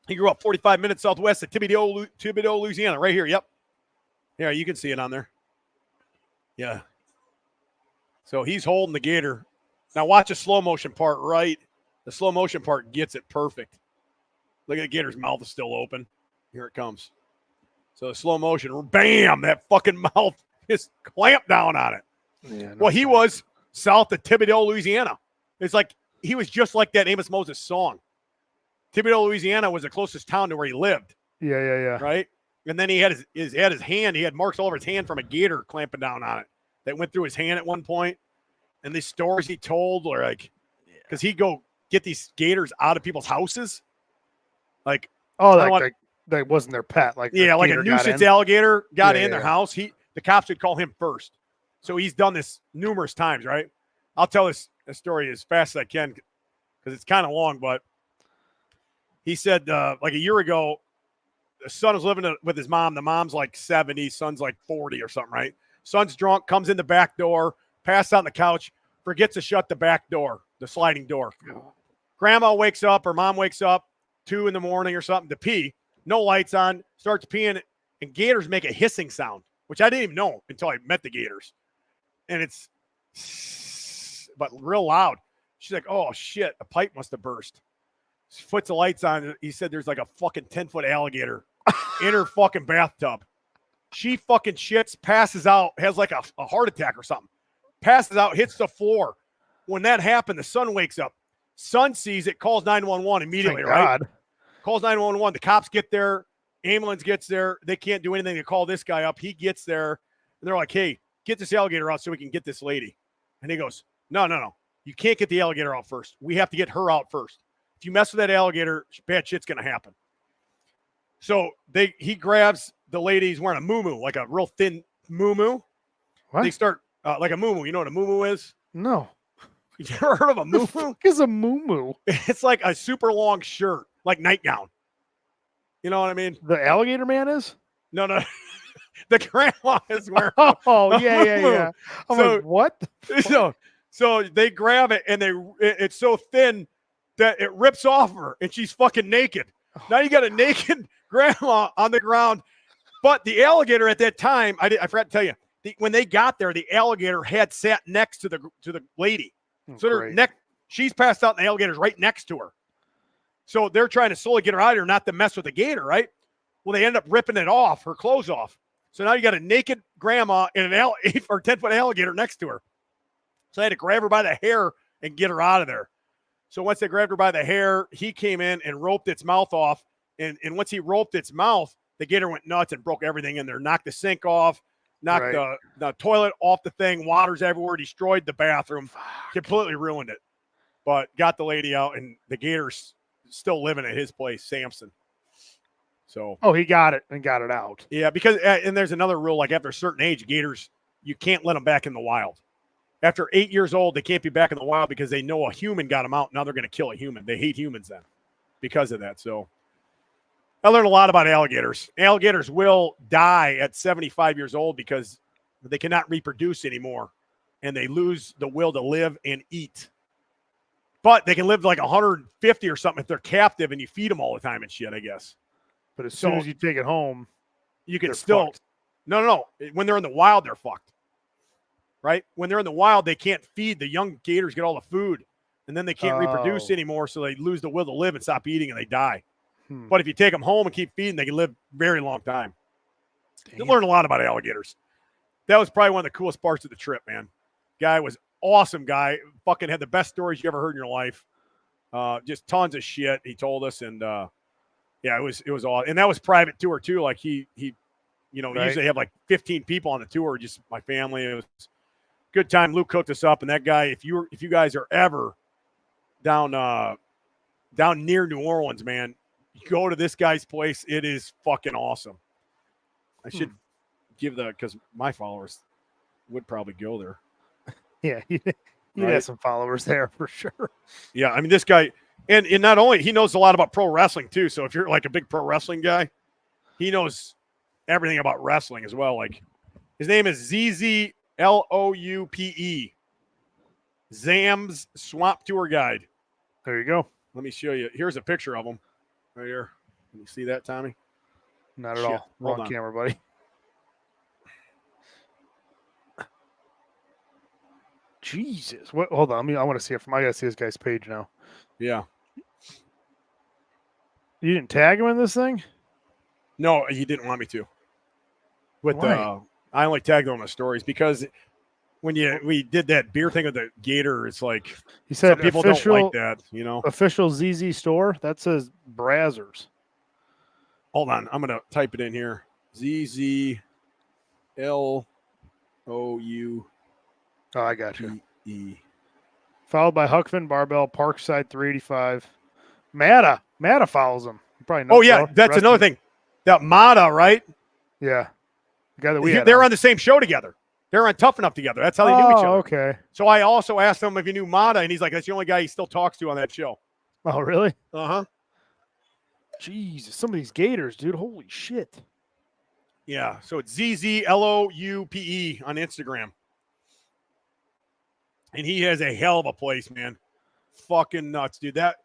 he grew up 45 minutes southwest of Thibodaux, Louisiana. Right here. Yep. Yeah, you can see it on there. Yeah. So he's holding the gator. Now watch the slow motion part, right? The slow motion part gets it perfect. Look at the gator's mouth is still open. Here it comes. So the slow motion, bam, that fucking mouth just clamped down on it. Yeah, Well, he was south of Thibodaux, Louisiana. It's like he was just like that Amos Moses song. Thibodaux, Louisiana was the closest town to where he lived. Yeah. Right? And then he had his hand, he had marks all over his hand from a gator clamping down on it that went through his hand at one point. And these stories he told were like, because he'd go get these gators out of people's houses. Like, that wasn't their pet. Like, yeah, like a nuisance alligator got in their house. The cops would call him first. So he's done this numerous times, right? I'll tell this story as fast as I can because it's kind of long, but he said like a year ago, the son was living with his mom. The mom's like 70, son's like 40 or something, right? Son's drunk, comes in the back door, passed out on the couch, forgets to shut the back door, the sliding door. Grandma wakes up, or mom wakes up 2 a.m. or something to pee. No lights on, starts peeing, and gators make a hissing sound, which I didn't even know until I met the gators. And it's, but real loud. She's like, oh shit, a pipe must have burst. She puts the lights on. He said there's like a fucking 10-foot alligator in her fucking bathtub. She fucking shits, passes out, has like a heart attack or something. Passes out, hits the floor. When that happened, the son wakes up. Son sees it, calls 911 immediately, right? Calls 911. The cops get there. Ambulance gets there. They can't do anything to call this guy up. He gets there, and they're like, hey, get this alligator out so we can get this lady. And he goes, no. You can't get the alligator out first. We have to get her out first. If you mess with that alligator, bad shit's going to happen. So he grabs the lady. He's wearing a muumuu, like a real thin muumuu. What? They start like a muumuu. You know what a muumuu is? No. You ever heard of a What the muumuu? fuck is a muumuu? It's like a super long shirt, like nightgown. You know what I mean? The alligator man is? No. The grandma is wearing. Oh, yeah. I'm like, what? So they grab it, and it's so thin that it rips off her, and she's fucking naked. Now you got a naked grandma on the ground. But the alligator at that time, I forgot to tell you, when they got there, the alligator had sat next to the lady. So their neck, she's passed out, and the alligator's right next to her. So they're trying to slowly get her out of here, not to mess with the gator, right? Well, they end up ripping it off, her clothes off. So now you got a naked grandma and an 8 or 10-foot alligator next to her. So they had to grab her by the hair and get her out of there. So once they grabbed her by the hair, he came in and roped its mouth off. And once he roped its mouth, the gator went nuts and broke everything in there. Knocked the sink off, knocked the toilet off the thing, water's everywhere, destroyed the bathroom, completely ruined it. But got the lady out, and the gator's still living at his place, Samson. So he got it and got it out. Yeah, because and there's another rule, like after a certain age, gators, you can't let them back in the wild. After 8 years old, they can't be back in the wild because they know a human got them out. Now they're going to kill a human. They hate humans then because of that. So I learned a lot about alligators. Alligators will die at 75 years old because they cannot reproduce anymore, and they lose the will to live and eat. But they can live like 150 or something if they're captive and you feed them all the time and shit, I guess. But as soon as you take it home, you can still fucked. No. When they're in the wild, they're fucked. Right? When they're in the wild, they can't feed. The young gators get all the food, and then they can't reproduce anymore, so they lose the will to live and stop eating, and they die. But if you take them home and keep feeding, they can live a very long time. You learn a lot about alligators. That was probably one of the coolest parts of the trip, man. Guy was awesome guy. Fucking had the best stories you ever heard in your life. Just tons of shit he told us, and yeah, it was awesome. And that was private tour too. Like he usually have like 15 people on the tour, just my family. It was a good time. Luke cooked us up, and that guy, if you guys are ever down near New Orleans, man, you go to this guy's place. It is fucking awesome. I should give because my followers would probably go there. Yeah, you have some followers there for sure. Yeah, I mean, this guy, and not only, he knows a lot about pro wrestling too. So if you're like a big pro wrestling guy, he knows everything about wrestling as well. Like his name is ZZLOUPE, Zam's Swamp Tour Guide. There you go. Let me show you. Here's a picture of him right here. Can you see that, Tommy? Not at all. Wrong camera, buddy. Jesus. What? Hold on. I want to see it from. I got to see this guy's page now. Yeah. You didn't tag him in this thing? No, he didn't want me to. With Why? I only tagged on the stories because when we did that beer thing with the Gator, it's like He some said people don't like that, you know. official ZZ store. That says Brazzers. Hold on, I'm gonna type it in here. ZZLOU. Oh, I got you. E. Followed by Huckfin, Barbell, Parkside 385. Matta follows him. You probably know. Oh yeah, that's another thing. That Mata, right? Yeah. The guy that we had They're on the same show together. They're on Tough Enough together. That's how they knew each other. Okay. So I also asked him if he knew Mata, and he's like, that's the only guy he still talks to on that show. Oh, really? Uh-huh. Jesus, some of these Gators, dude. Holy shit. Yeah, so it's ZZLOUPE on Instagram. And he has a hell of a place, man. Fucking nuts, dude. That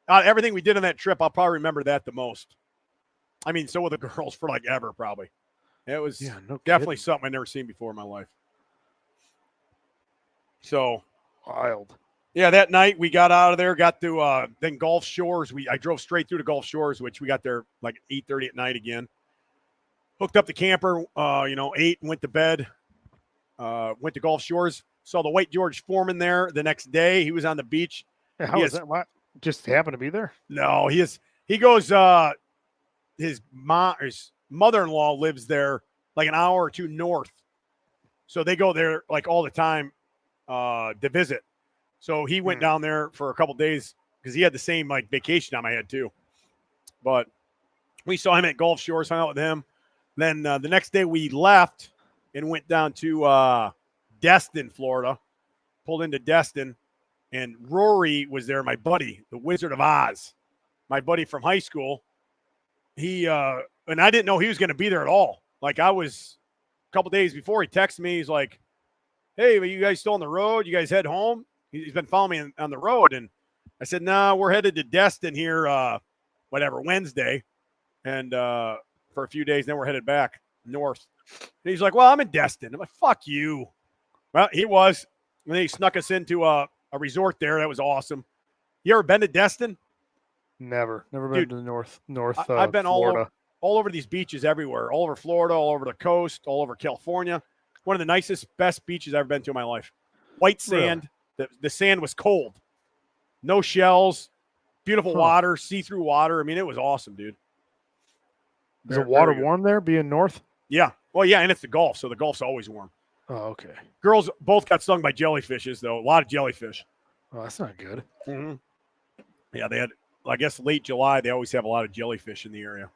everything we did on that trip, I'll probably remember that the most. I mean, so will the girls for like ever, probably. It was definitely something I've never seen before in my life. So wild. Yeah, that night we got out of there, got to then Gulf Shores. I drove straight through to Gulf Shores, which we got there like 8:30 at night again. Hooked up the camper, ate and went to bed. Went to Gulf Shores. Saw the White George Foreman there the next day. He was on the beach. Yeah, how was that? What? Just happened to be there? No, he goes. His mother-in-law lives there like an hour or two north, so they go there like all the time to visit. So he went down there for a couple days because he had the same like vacation time I had too. But we saw him at Gulf Shores, hung out with him. Then the next day we left and went down to Destin, Florida. Pulled into Destin, and Rory was there, my buddy, the Wizard of Oz, my buddy from high school. He and I didn't know he was going to be there at all. Like I was a couple days before, he texted me. He's like, "Hey, are you guys still on the road? You guys head home?" He's been following me on the road, and I said, "No, we're headed to Destin here, Wednesday, and for a few days. Then we're headed back north." And he's like, "Well, I'm in Destin." I'm like, "Fuck you." Well, he was. And then he snuck us into a resort there. That was awesome. You ever been to Destin? Never been to the north. I've been Florida. all over these beaches everywhere, all over Florida, all over the coast, all over California. One of the nicest, best beaches I've ever been to in my life. White sand. Really? The sand was cold. No shells. Beautiful water, see-through water. I mean, it was awesome, dude. Is the water warm there, being north? Yeah. Well, yeah, and it's the Gulf, so the Gulf's always warm. Oh, okay. Girls both got stung by jellyfishes, though. A lot of jellyfish. Oh, that's not good. Mm-hmm. Yeah, they had, I guess, late July. They always have a lot of jellyfish in the area.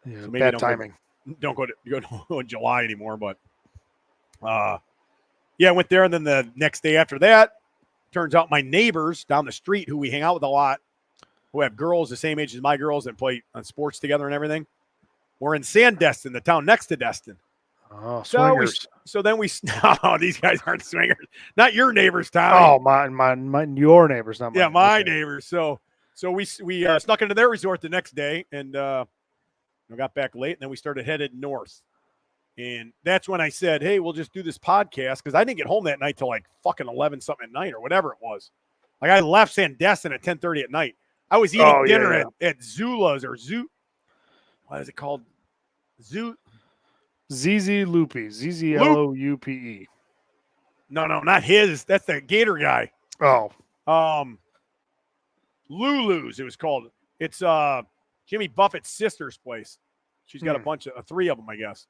Yeah, so maybe bad timing. Don't go in July anymore. But, yeah, I went there, and then the next day after that, turns out my neighbors down the street, who we hang out with a lot, who have girls the same age as my girls and play on sports together and everything, we're in Sandestin, the town next to Destin. Oh, swingers. So then we no, these guys aren't swingers. Not your neighbors, Tommy. Oh, my your neighbors, not mine. Yeah, my neighbors. So we snuck into their resort the next day and got back late, and then we started headed north. And that's when I said, "Hey, we'll just do this podcast," because I didn't get home that night till like fucking 11 something at night or whatever it was. Like I left Sandestin at 10:30 at night. I was eating dinner at Zula's or Zoo. What is it called? Zoo. ZZ Loopy. ZZLOUPE. No, not his. That's the Gator guy. Oh. Lulu's, it was called. It's Jimmy Buffett's sister's place. She's got a bunch of 3 of them, I guess.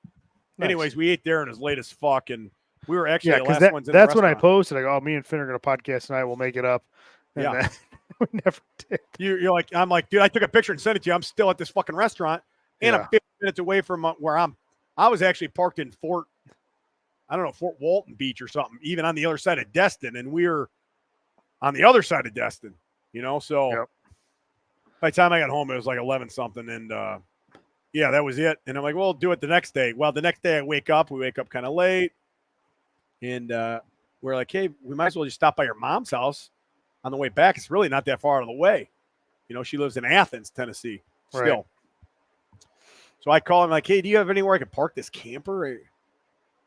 Nice. Anyways, we ate there and it was late as fuck, and we were actually the last ones in the that's when I restaurant. posted. I go, me and Finn are going to podcast tonight. We'll make it up. And then we never did. You're like, I'm like, dude, I took a picture and sent it to you. I'm still at this fucking restaurant, and I'm 50 minutes away from where I was actually parked in Fort Walton Beach or something, even on the other side of Destin, and we were on the other side of Destin, so by the time I got home, it was like 11 something, and that was it. And I'm like, well, we'll do it the next day. Well, the next day we wake up kind of late, and we're like, hey, we might as well just stop by your mom's house on the way back. It's really not that far out of the way. She lives in Athens, Tennessee still. Right. So I call him like, hey, do you have anywhere I can park this camper?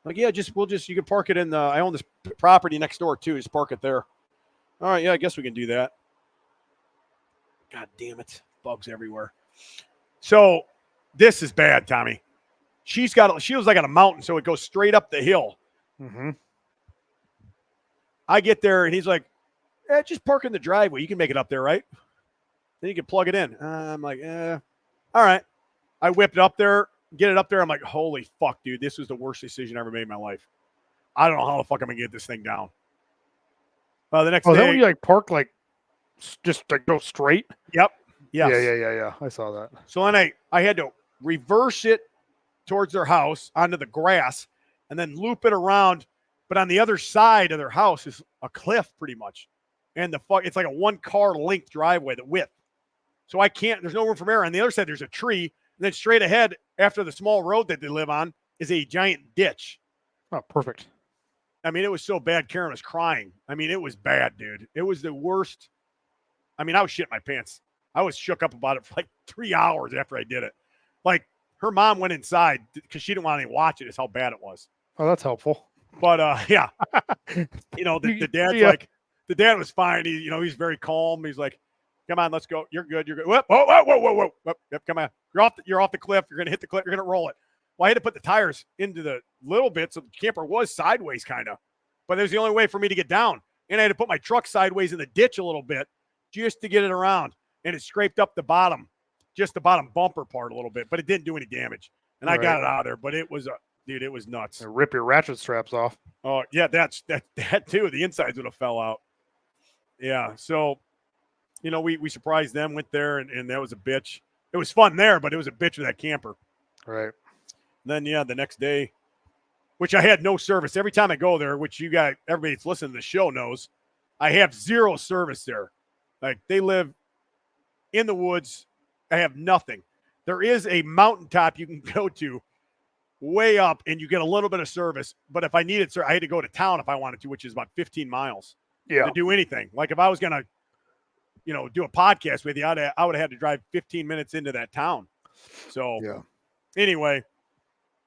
Like, yeah, you can park it in the, I own this property next door too. Just park it there. All right. Yeah, I guess we can do that. God damn it. Bugs everywhere. So this is bad, Tommy. She was like on a mountain, so it goes straight up the hill. Mm-hmm. I get there and he's like, just park in the driveway. You can make it up there, right? Then you can plug it in. I'm like, all right. I whip it up there, get it up there. I'm like, holy fuck, dude. This was the worst decision I ever made in my life. I don't know how the fuck I'm going to get this thing down. The next day. Is that when you like park, like just like go straight? Yep. Yes. Yeah. I saw that. So then I had to reverse it towards their house onto the grass and then loop it around. But on the other side of their house is a cliff pretty much. And it's like a 1-car length driveway, the width. So there's no room for error. On the other side, there's a tree. And then straight ahead, after the small road that they live on, is a giant ditch. Oh, perfect. I mean, it was so bad. Karen was crying. I mean, it was bad, dude. It was the worst. I mean, I was shitting my pants. I was shook up about it for like 3 hours after I did it. Like, her mom went inside because she didn't want to watch it. Is how bad it was. Oh, that's helpful. But yeah, the dad's like, the dad was fine. He's very calm. He's like, come on, let's go. You're good. You're good. Whoa. Yep, come on. You're off the cliff. You're gonna hit the cliff. You're gonna roll it. Well, I had to put the tires into the little bit, so the camper was sideways kind of. But it was the only way for me to get down, and I had to put my truck sideways in the ditch a little bit just to get it around, and it scraped up the bottom. Just the bottom bumper part a little bit, but it didn't do any damage. And I got it out of there, but it was dude, it was nuts. Rip your ratchet straps off. Oh yeah, that too. The insides would have fell out. Yeah. So, we surprised them, went there, and that was a bitch. It was fun there, but it was a bitch with that camper. Right. Then the next day, which I had no service. Every time I go there, which everybody that's listening to the show knows, I have zero service there. Like, they live in the woods. I have nothing. There is a mountaintop you can go to way up, and you get a little bit of service. But if I needed, I had to go to town if I wanted to, which is about 15 miles to do anything. Like, if I was going to, do a podcast with you, I would have had to drive 15 minutes into that town. So anyway,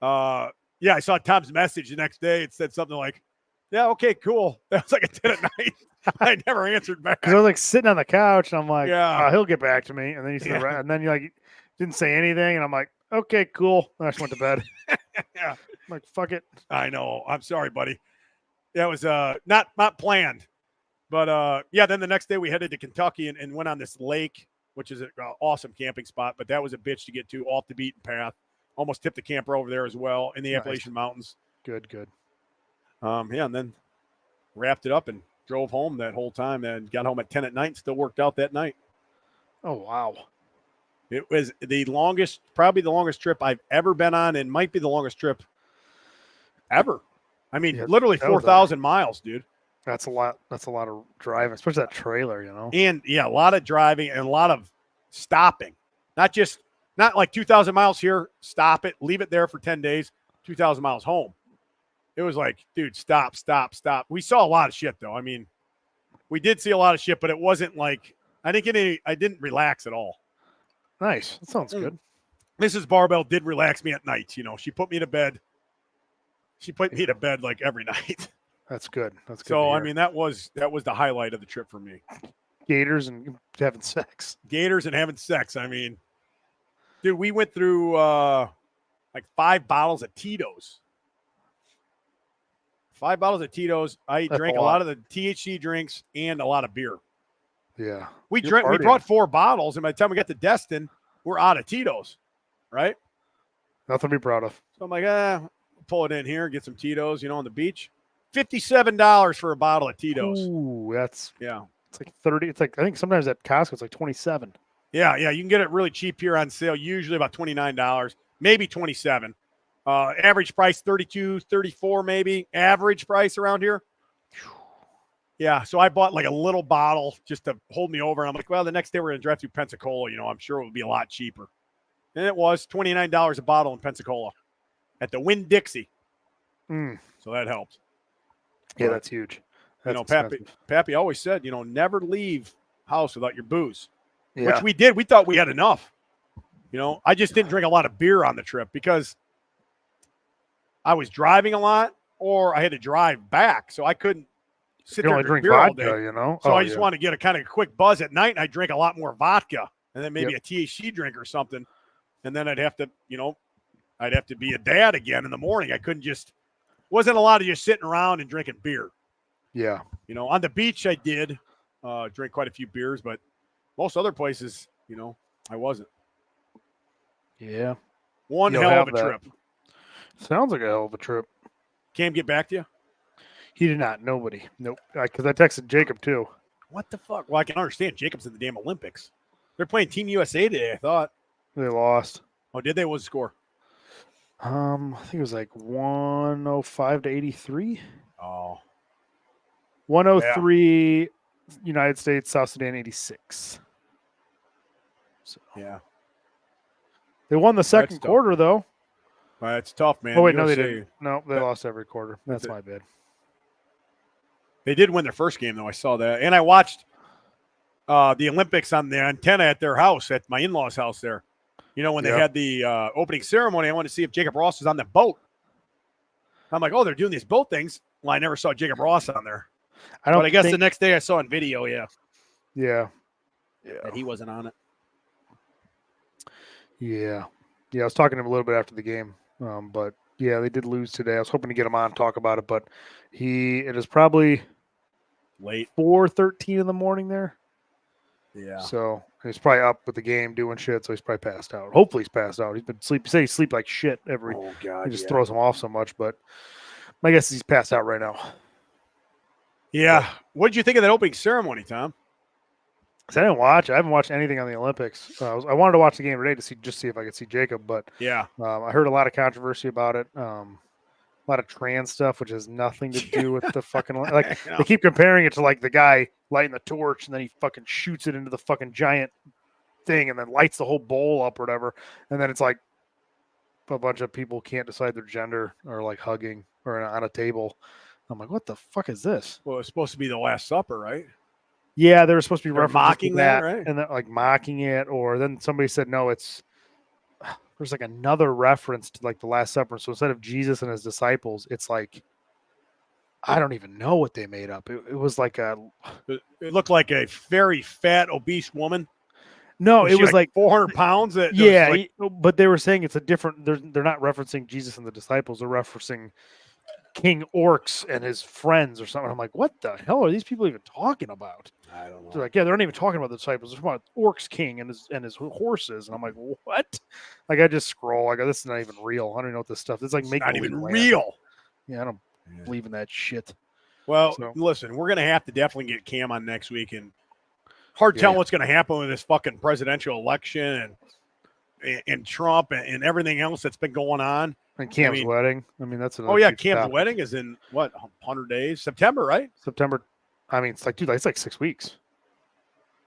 I saw Tom's message the next day. It said something like, yeah, okay, cool. That was like at 10 at night. I never answered back. Because I was like sitting on the couch, and I'm like, he'll get back to me. And then and then you like didn't say anything, and I'm like, okay, cool. And I just went to bed. Yeah, I'm like, fuck it. I know. I'm sorry, buddy. That was not planned, but then the next day we headed to Kentucky and went on this lake, which is an awesome camping spot. But that was a bitch to get to, off the beaten path. Almost tipped the camper over there as well in the Appalachian Mountains. Good. And then wrapped it up and drove home that whole time and got home at 10 at night. Still worked out that night. Oh, wow. It was probably the longest trip I've ever been on, and might be the longest trip ever. I mean, literally 4,000 miles, dude. That's a lot. That's a lot of driving, especially that trailer, And a lot of driving and a lot of stopping. Not like 2,000 miles here, stop it, leave it there for 10 days, 2,000 miles home. It was like, dude, stop. We saw a lot of shit, though. I mean, we did see a lot of shit, but it wasn't like, I didn't relax at all. Nice. That sounds good. Mrs. Barbell did relax me at night. She put me to bed. She put me to bed like every night. That's good. That's good. So, I mean, that was the highlight of the trip for me. Gators and having sex. I mean, dude, we went through like 5 bottles of Tito's. 5 bottles of Tito's. I drank a lot of the THC drinks and a lot of beer. Yeah. We brought 4 bottles, and by the time we got to Destin, we're out of Tito's, right? Nothing to be proud of. So I'm like, pull it in here, get some Tito's, on the beach. $57 for a bottle of Tito's. Ooh, that's It's like 30. It's like, I think sometimes at Costco it's like 27. Yeah, you can get it really cheap here on sale, usually about $29, maybe $27. Average price $32, $34 maybe. Average price around here. Yeah, so I bought like a little bottle just to hold me over. And I'm like, well, the next day we're going to drive through Pensacola. I'm sure it would be a lot cheaper. And it was $29 a bottle in Pensacola at the Winn-Dixie. So that helped. Yeah, that's huge. Pappy always said, never leave house without your booze, which we did. We thought we had enough. I just didn't drink a lot of beer on the trip because I was driving a lot or I had to drive back. So I couldn't sit You there only and drink drink beer all vodka, day. you know? So I just want to get a kind of quick buzz at night, and I drink a lot more vodka and then maybe Yep. a THC drink or something. And then I'd have to, I'd have to be a dad again in the morning. I couldn't wasn't allowed to just sitting around and drinking beer. Yeah. On the beach I did drink quite a few beers, but most other places, I wasn't. Yeah. One You'll hell have of a that. trip. Sounds like a hell of a trip. Cam get back to you? He did not. Nobody. Nope. Because I texted Jacob too. What the fuck? Well, I can understand. Jacob's in the damn Olympics. They're playing Team USA today, I thought. They lost. Oh, did they? What was the score? I think it was like 105 to 83. Oh. 103 United States, South Sudan 86. So Yeah. they won the second tough. quarter though. Well, it's tough, man. Oh wait, USA, no, they didn't. No, they lost every quarter. That's my bad. They did win their first game, though. I saw that. And I watched the Olympics on the antenna at their house, at my in-laws' house there. When they had the opening ceremony, I wanted to see if Jacob Ross was on the boat. I'm like, oh, they're doing these boat things. Well, I never saw Jacob Ross on there. But I guess the next day I saw on video, Yeah. that he wasn't on it. Yeah. I was talking to him a little bit after the game, but yeah, they did lose today. I was hoping to get him on and talk about it, but it is probably late 4:13 in the morning there. Yeah. So he's probably up with the game doing shit. So he's probably passed out. Hopefully he's passed out. He's been sleep. He sleep like shit every. Oh God. He just throws him off so much. But my guess is he's passed out right now. Yeah. What did you think of that opening ceremony, Tom? I didn't watch. I haven't watched anything on the Olympics. I wanted to watch the game today to see if I could see Jacob, but yeah, I heard a lot of controversy about it. A lot of trans stuff, which has nothing to do with the fucking like. They keep comparing it to like the guy lighting the torch and then he fucking shoots it into the fucking giant thing and then lights the whole bowl up or whatever. And then it's like a bunch of people can't decide their gender or like hugging or on a table. I'm like, what the fuck is this? Well, it's supposed to be the Last Supper, right? Yeah, they were supposed to be mocking that, right? And then like mocking it, or then somebody said no, there's like another reference to like the Last Supper. So instead of Jesus and his disciples, it's like I don't even know what they made up. It was like it looked like a very fat, obese woman. No, it was like 400 pounds. But they were saying it's a different. They're not referencing Jesus and the disciples. They're referencing King Orcs and his friends or something. I'm like, what the hell are these people even talking about? I don't know. They're like, yeah, they're not even talking about the disciples. They're talking about Orcs King and his horses. And I'm like, what? Like, I just scroll. I go, this is not even real. I don't even know what this stuff. It's like not even real. Yeah, I don't believe in that shit. Well, listen, we're gonna have to definitely get Cam on next week, and hard telling what's gonna happen with this fucking presidential election and Trump and everything else that's been going on. And Cam's wedding. I mean, that's another. Oh yeah, Cam's wedding is in what 100 days? September, right? September. I mean, it's like, dude, it's like 6 weeks,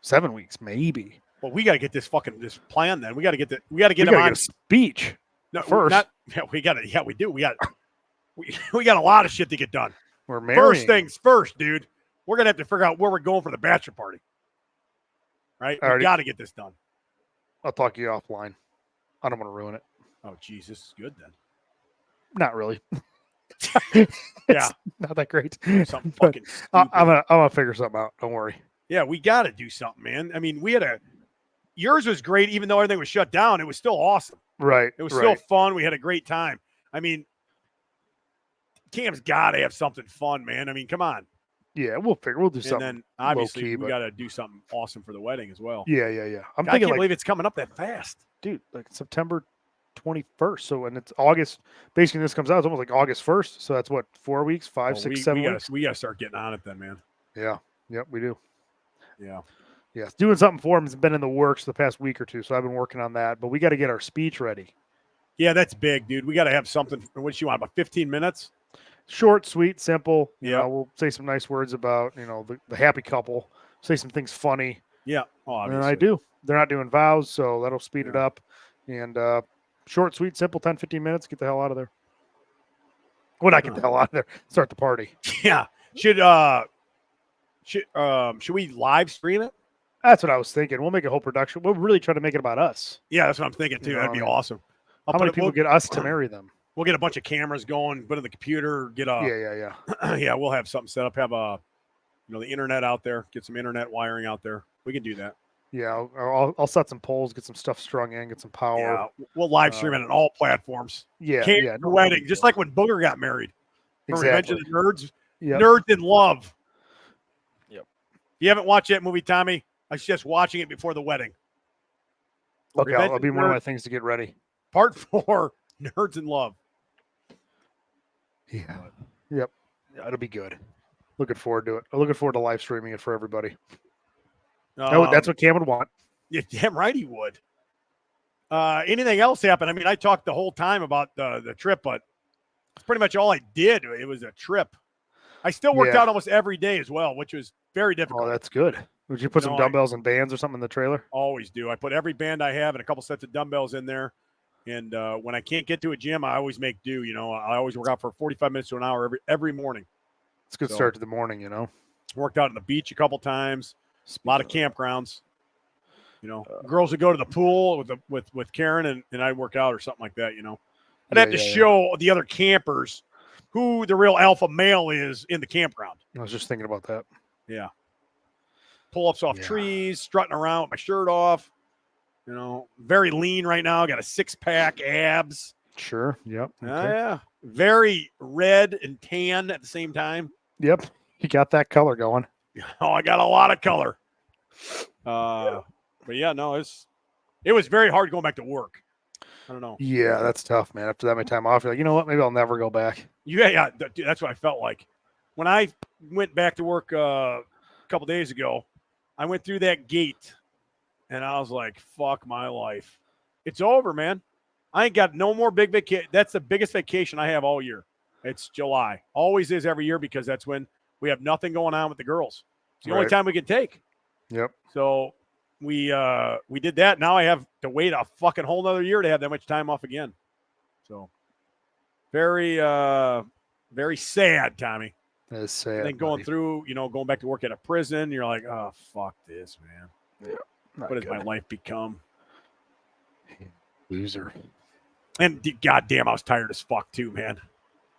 7 weeks, maybe. Well, we got to get this plan. Then we got to get him on get a speech. No, first. We got to. Yeah, we do. We got a lot of shit to get done. We're marrying. First things first, dude. We're gonna have to figure out where we're going for the bachelor party. Right? We got to get this done. I'll talk to you offline. I don't want to ruin it. Oh, Jesus, good then. Not really. Yeah, not that great. Something fucking stupid. I'm gonna figure something out. Don't worry. Yeah, we got to do something, man. I mean, yours was great, even though everything was shut down. It was still awesome. Right. It was still fun. We had a great time. I mean, Cam's got to have something fun, man. I mean, come on. Yeah, we'll do something. And then obviously we got to do something awesome for the wedding as well. Yeah. I can't believe it's coming up that fast, dude. Like September 21st. So, and it's August. Basically, this comes out. It's almost like August 1st. So that's what, 4 weeks, 5, 6, 7 weeks. We got to start getting on it then, man. Yeah. Yep, we do. Yeah. Yeah. Doing something for him has been in the works the past week or two. So I've been working on that. But we got to get our speech ready. Yeah, that's big, dude. We got to have something. What you want? About 15 minutes? Short, sweet, simple. Yeah. We'll say some nice words about, the happy couple. Say some things funny. Yeah. Oh, and I do. They're not doing vows, so that'll speed it up. And short, sweet, simple, 10, 15 minutes. Get the hell out of there. When I get the hell out of there, start the party. Yeah. Should we live stream it? That's what I was thinking. We'll make a whole production. We'll really try to make it about us. Yeah, that's what I'm thinking too. That'd be awesome. How many people get us to marry them? We'll get a bunch of cameras going, put in the computer, get a Yeah. We'll have something set up, have the internet out there, get some internet wiring out there. We can do that. Yeah, I'll set some poles, get some stuff strung in, get some power. Yeah, we'll live stream it on all platforms. Yeah, Wedding, just like when Booger got married. Exactly. Revenge of the Nerds. Yep. Nerds in Love. Yep. If you haven't watched that movie, Tommy, I suggest watching it before the wedding. Okay, I'll be one of my things to get ready. Part 4, Nerds in Love. Yeah. Yep. Yeah, it'll be good. Looking forward to it. I'm looking forward to live streaming it for everybody. That's what Cam would want. Yeah, damn right he would. Anything else happen? I mean, I talked the whole time about the trip, but it's pretty much all I did. It was a trip. I still worked out almost every day as well, which was very difficult. Oh, that's good. Would you put some dumbbells and bands or something in the trailer? Always do. I put every band I have and a couple sets of dumbbells in there. And when I can't get to a gym, I always make do. I always work out for 45 minutes to an hour every morning. It's a good start to the morning, Worked out on the beach a couple times. A lot of campgrounds. Girls would go to the pool with Karen and I'd work out or something like that. I'd have to show the other campers who the real alpha male is in the campground. I was just thinking about that. Yeah. Pull-ups off trees, strutting around with my shirt off. Very lean right now. Got a 6-pack, abs. Sure. Yep. Okay. Yeah. Very red and tan at the same time. Yep. You got that color going. Oh, I got a lot of color. But yeah, no, it was very hard going back to work. I don't know. Yeah, that's tough, man. After that many time off, you're like, you know what? Maybe I'll never go back. Yeah, dude, that's what I felt like. When I went back to work a couple days ago, I went through that gate, and I was like, fuck my life. It's over, man. I ain't got no more big vacation. That's the biggest vacation I have all year. It's July. Always is every year because that's when we have nothing going on with the girls. It's the only time we can take. Yep. So we did that. Now I have to wait a fucking whole nother year to have that much time off again. So very, very sad, Tommy. That is sad. And then going through, going back to work at a prison, you're like, oh, fuck this, man. Yeah. What has my life become? Loser. And goddamn, I was tired as fuck too, man.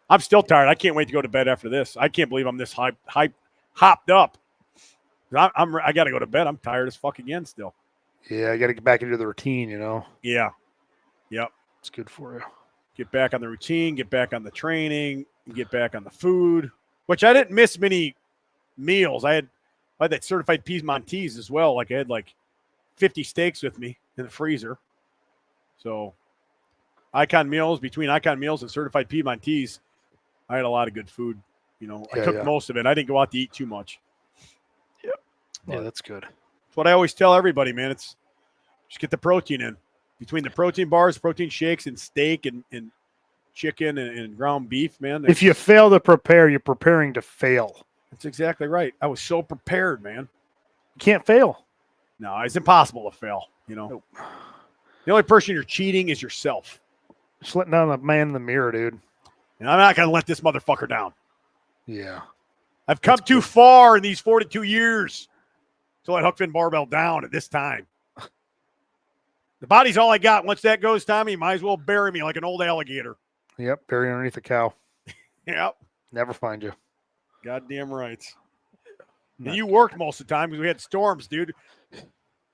I'm still tired. I can't wait to go to bed after this. I can't believe I'm this hopped up. I got to go to bed. I'm tired as fuck again still. Yeah, I got to get back into the routine, Yeah. Yep. It's good for you. Get back on the routine, get back on the training, get back on the food, which I didn't miss many meals. I had that certified Piedmontese as well. Like I had 50 steaks with me in the freezer. So between Icon Meals and certified Piedmontese, I had a lot of good food. I cooked most of it. I didn't go out to eat too much. Yeah, that's good. That's what I always tell everybody, man. It's just get the protein in. Between the protein bars, protein shakes, and steak and chicken and ground beef, man. If you fail to prepare, you're preparing to fail. That's exactly right. I was so prepared, man. You can't fail. No, it's impossible to fail, Nope. The only person you're cheating is yourself. Just letting down the man in the mirror, dude. And I'm not going to let this motherfucker down. Yeah. I've come too far in these 42 years to let hook fin barbell down at this time. The body's all I got. Once that goes, Tommy, you might as well bury me like an old alligator. Yep, bury underneath a cow. Yep. Never find you. Goddamn right. And you worked most of the time because we had storms, dude.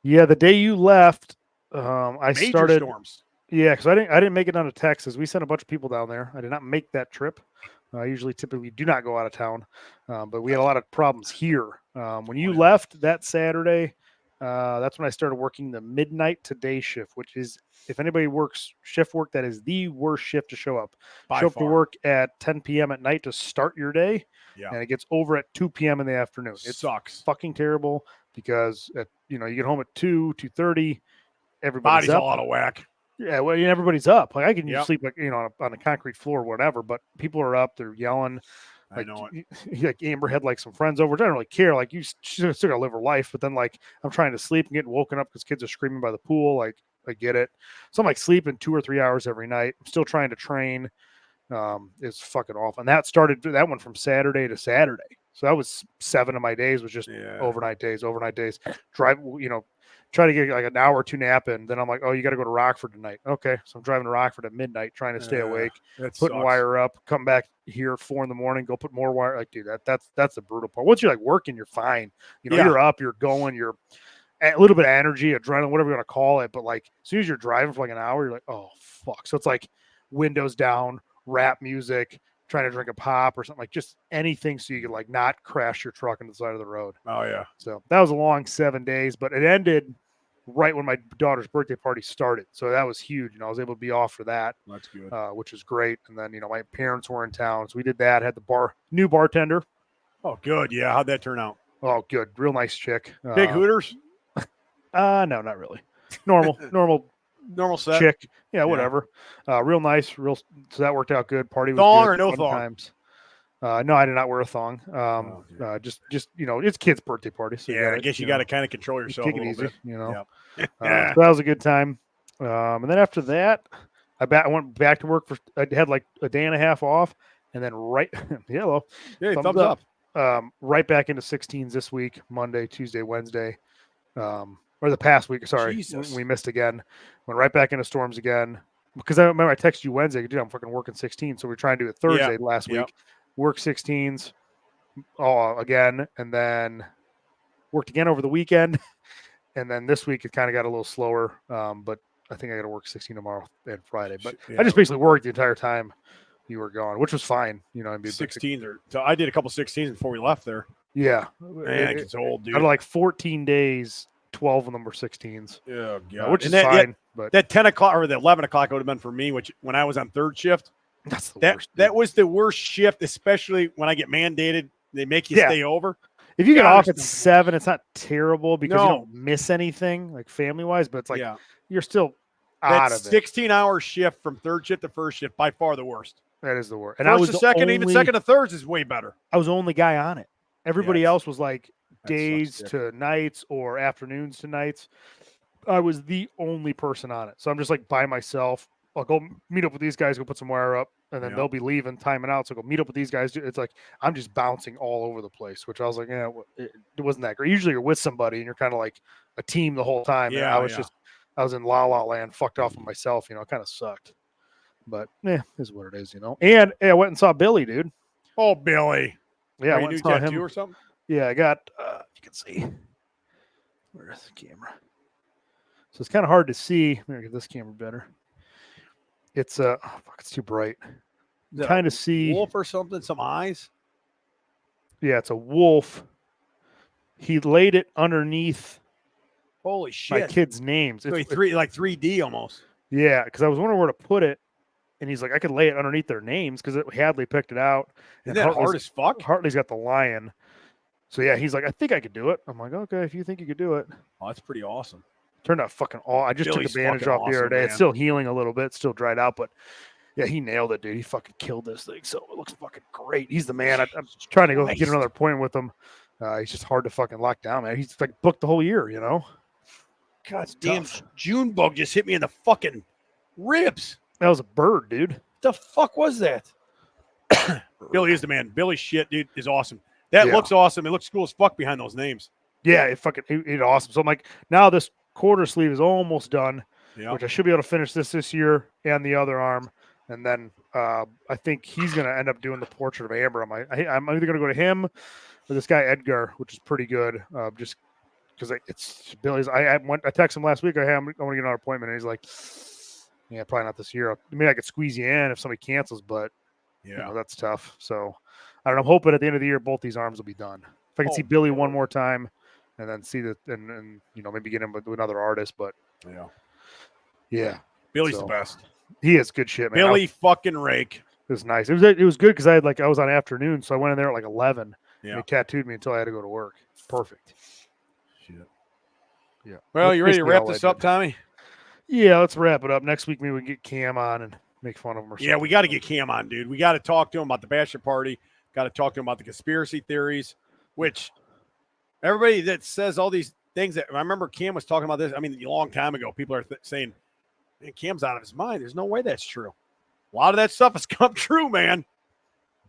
Yeah, the day you left, Major started storms. Yeah, because I didn't make it down to Texas. We sent a bunch of people down there. I did not make that trip. I typically do not go out of town, but we had a lot of problems here. When you left that Saturday, that's when I started working the midnight to day shift, which is, if anybody works shift work, that is the worst shift to show up. Show up to work at 10 p.m. at night to start your day, and it gets over at 2 p.m. in the afternoon. It sucks. Fucking terrible because you get home at 2:30, everybody's body's up. all out of whack. Yeah, well, everybody's up. Like I can sleep on a concrete floor or whatever, but people are up. They're yelling. I know it. Like Amber had some friends over. I don't really care. Like you still gotta live her life, but then I'm trying to sleep and getting woken up because kids are screaming by the pool. Like I get it. So I'm sleeping 2 or 3 hours every night. I'm still trying to train. It's fucking awful. And that went from Saturday to Saturday. So that was 7 of my days was just overnight days. Drive, try to get like an hour or two nap in. Then I'm like, oh, you got to go to Rockford tonight. Okay, so I'm driving to Rockford at midnight, trying to stay awake, That putting sucks. wire up, come back here at 4 a.m, go put more wire. Like, dude, that's the brutal part. Once you're like working, you're fine. You know, Yeah. you're up, you're going, you're a little bit of energy, adrenaline, whatever you want to call it. But like, as soon as you're driving for like an hour, you're like, oh fuck. So it's like windows down, rap music, trying to drink a pop or something, like just anything so you could like not crash your truck into the side of the road. Oh yeah. So that was a long 7 days, but it ended right when my daughter's birthday party started. So that was huge. You know, I was able to be off for that. That's good. Which is great. And then, you know, my parents were in town. So we did that, had the new bartender. Oh, good. Yeah. How'd that turn out? Oh, good. Real nice chick. Big Hooters? No, not really. Normal Set? chick. Yeah, whatever. Real nice. So that worked out good. Party was thong good. or no Fun thong? Times. No, I did not wear a thong. Just you know, it's kid's birthday party. So I guess you got to kind of control yourself take a it little easy, bit. you know. Yep. So that was a good time. And then after that, I went back to work I had like a day and a half off, and then hello, thumbs up. Right back into 16s this week, Monday, Tuesday, Wednesday, or the past week. Sorry, Jesus. we missed again. Went right back into storms again because I remember I texted you Wednesday. Dude, I'm fucking working 16, so we're trying to do it Thursday last week. Work 16s again, and then worked again over the weekend. And then this week it kind of got a little slower, but I think I got to work 16 tomorrow and Friday. But I just basically worked the entire time you were gone, which was fine. You know, 16s so I did a couple 16s before we left there. Yeah, Man, it's old, dude. Out of like 14 days, 12 of them were 16s. Yeah, God. Which is fine. But that 10 o'clock or the 11 o'clock would have been for me, which when I was on third shift. That's the worst. That was the worst shift, especially when I get mandated. They make you stay over. If you get off at 7, it's not terrible because you don't miss anything, like family wise. But it's like you're still out of it. 16-hour shift from third shift to first shift, by far the worst. That is the worst. And first I was to second, even second to thirds is way better. I was the only guy on it. Everybody else was like days to nights or afternoons to nights. I was the only person on it, so I'm just like by myself. I'll go meet up with these guys, go put some wire up, and then they'll be leaving, timing out. So go meet up with these guys. It's like I'm just bouncing all over the place, which I was like, it wasn't that great. Usually you're with somebody and you're kind of like a team the whole time. Yeah, and I was in la la land, fucked off with myself. You know, it kind of sucked. But is what it is, you know. And I went and saw Billy, dude. Oh, Billy. Yeah, I went and saw him or something. Yeah, I got. You can see. Where's the camera? So it's kind of hard to see. Let me get this camera better. It's it's too bright. Kind of see wolf or something, some eyes. Yeah, it's a wolf. He laid it underneath. Holy shit! My kids' names. So it's like 3D almost. Yeah, because I was wondering where to put it, and he's like, I could lay it underneath their names because Hadley picked it out. Isn't that hard as fuck? Hartley's got the lion. So yeah, he's like, I think I could do it. I'm like, okay, if you think you could do it. Oh, that's pretty awesome. Turned out fucking all. I just took the bandage off the other day. Man. It's still healing a little bit. It's still dried out, but yeah, he nailed it, dude. He fucking killed this thing. So it looks fucking great. He's the man. I'm trying to go get another appointment with him. He's just hard to fucking lock down, man. He's like booked the whole year, you know? God damn, June bug just hit me in the fucking ribs. That was a bird, dude. The fuck was that? Billy is the man. Billy's shit, dude, is awesome. That looks awesome. It looks cool as fuck behind those names. Yeah, it awesome. So I'm like, now this quarter sleeve is almost done, which I should be able to finish this year and the other arm. And then I think he's going to end up doing the portrait of Amber. I'm either going to go to him or this guy Edgar, which is pretty good. Just because it's Billy's. I texted him last week. I want to get another appointment, and he's like, "Yeah, probably not this year. Maybe I could squeeze you in if somebody cancels, but you know, that's tough." So I don't know. I'm hoping at the end of the year both these arms will be done. If I can see Billy one more time, and then see that, and you know, maybe get him with another artist, but yeah, Billy's the best. He is good shit, man. Billy fucking rake. It was nice. It was good because I was on afternoon, so I went in there at like 11. Yeah. And he tattooed me until I had to go to work. Perfect. Shit. Yeah. Well, you ready to wrap this up, Tommy? Yeah, let's wrap it up. Next week, maybe we can get Cam on and make fun of him or something. Yeah, we got to get Cam on, dude. We got to talk to him about the bachelor party. Got to talk to him about the conspiracy theories, which everybody that says all these things that I remember Cam was talking about this. I mean, a long time ago, people are saying, man, Cam's out of his mind. There's no way that's true. A lot of that stuff has come true, man.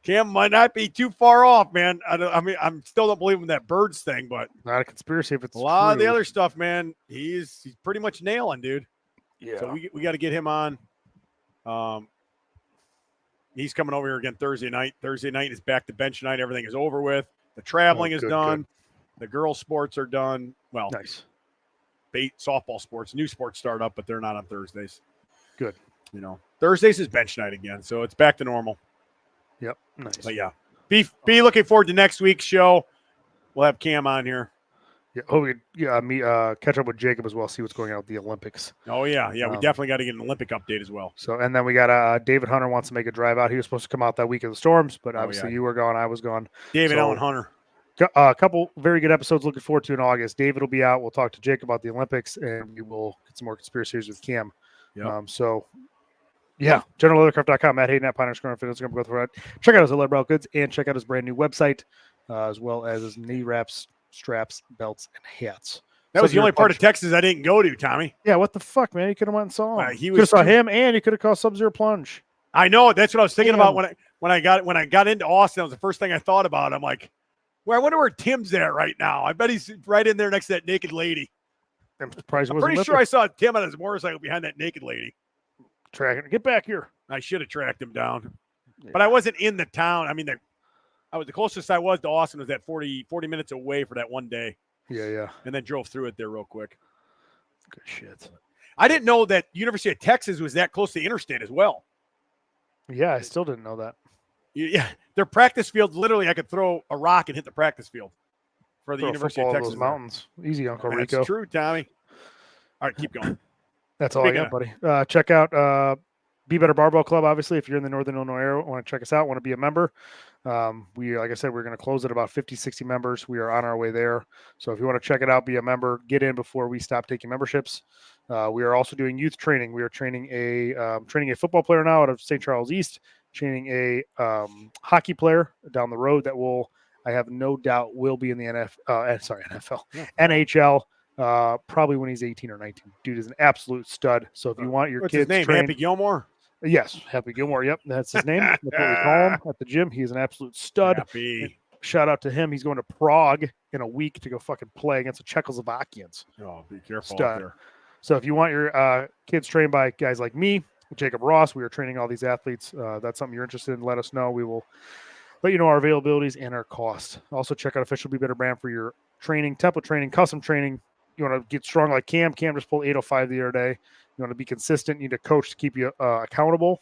Cam might not be too far off, man. I'm still don't believe in that birds thing, but Not a conspiracy if it's a lot of the true. other stuff, man, he's pretty much nailing, dude. Yeah. So we got to get him on. He's coming over here again Thursday night. Thursday night is back to bench night. Everything is over with. The traveling is done. Good. The girls' sports are done. Well, nice. Softball sports, new sports start up, but they're not on Thursdays. Good. Thursdays is bench night again, so it's back to normal. Yep. Nice. But yeah, be looking forward to next week's show. We'll have Cam on here. Yeah. Catch up with Jacob as well. See what's going on with the Olympics. Oh yeah. We definitely got to get an Olympic update as well. So, and then we got David Hunter wants to make a drive out. He was supposed to come out that week of the storms, but obviously you were gone. I was gone. David Allen Hunter. A couple very good episodes looking forward to in August. David will be out. We'll talk to Jake about the Olympics, and we will get some more conspiracies with Cam. Yep. GeneralLeathercraft.com, Matt Hayden at Pioneer Square on Instagram. Go through it. Check out his Leather Belt Goods and check out his brand new website, as well as his knee wraps, straps, belts, and hats. That was the only part of Texas I didn't go to, Tommy. Yeah, what the fuck, man? You could have went and saw him. He could have saw him, and you could have called Sub-Zero Plunge. I know. That's what I was thinking about when I got into Austin. That was the first thing I thought about. I'm like, well, I wonder where Tim's at right now. I bet he's right in there next to that naked lady. I'm surprised. I'm pretty sure I saw Tim on his motorcycle behind that naked lady. Tracking. Get back here. I should have tracked him down, but I wasn't in the town. I mean, the closest I was to Austin was that 40 minutes away for that one day. Yeah. And then drove through it there real quick. Good shit. I didn't know that University of Texas was that close to the interstate as well. Yeah, I still didn't know that. Yeah, their practice field, literally, I could throw a rock and hit the practice field for the University of Texas. Those mountains. Easy, Uncle Rico. That's true, Tommy. All right, keep going. That's all I got, buddy. Check out Be Better Barbell Club. Obviously, if you're in the Northern Illinois area, want to check us out, want to be a member. Like I said, we're going to close at about 50, 60 members. We are on our way there. So if you want to check it out, be a member, get in before we stop taking memberships. We are also doing youth training. We are training a football player now out of St. Charles East, training a hockey player down the road that I have no doubt will be in the NHL. Probably when he's 18 or 19. Dude is an absolute stud. So if you want your What's kids his name? trained, Happy Gilmore? Yes, Happy Gilmore. Yep, that's his name. That's what we call him at the gym. He's an absolute stud. Happy. Shout out to him. He's going to Prague in a week to go fucking play against the Czechoslovakians. Oh, be careful Stud. out there. So if you want your kids trained by guys like me, Jacob Ross, we are training all these athletes. That's something you're interested in, let us know. We will let you know our availabilities and our cost. Also check out Official Be Better Brand for your training, template training, custom training. You want to get strong like Cam. Cam just pulled 805 the other day. You want to be consistent. You need a coach to keep you accountable.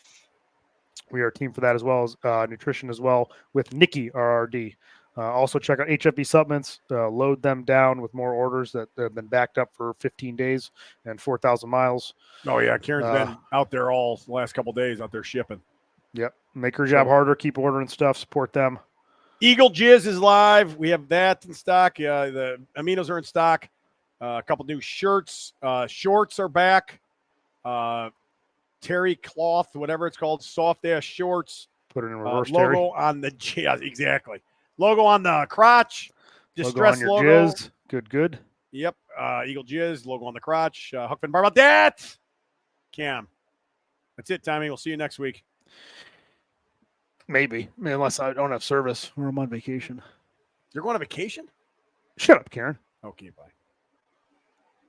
We are a team for that, as well as nutrition as well with Nikki RRD. Also check out HFB supplements. Load them down with more orders that have been backed up for 15 days and 4,000 miles. Oh yeah, Karen's been out there all the last couple of days out there shipping. Yep, make her job harder. Keep ordering stuff. Support them. Eagle Jizz is live. We have that in stock. The aminos are in stock. A couple new shirts. Shorts are back. Terry cloth, whatever it's called, soft ass shorts. Put it in reverse. Logo Terry. on the exactly. Logo on the crotch. Distress logo. On your jizz. Good. Yep. Eagle Jizz logo on the crotch. Huckman Bar about that. Cam. That's it, Tommy. We'll see you next week. Maybe, unless I don't have service or I'm on vacation. You're going on vacation? Shut up, Karen. Okay, bye.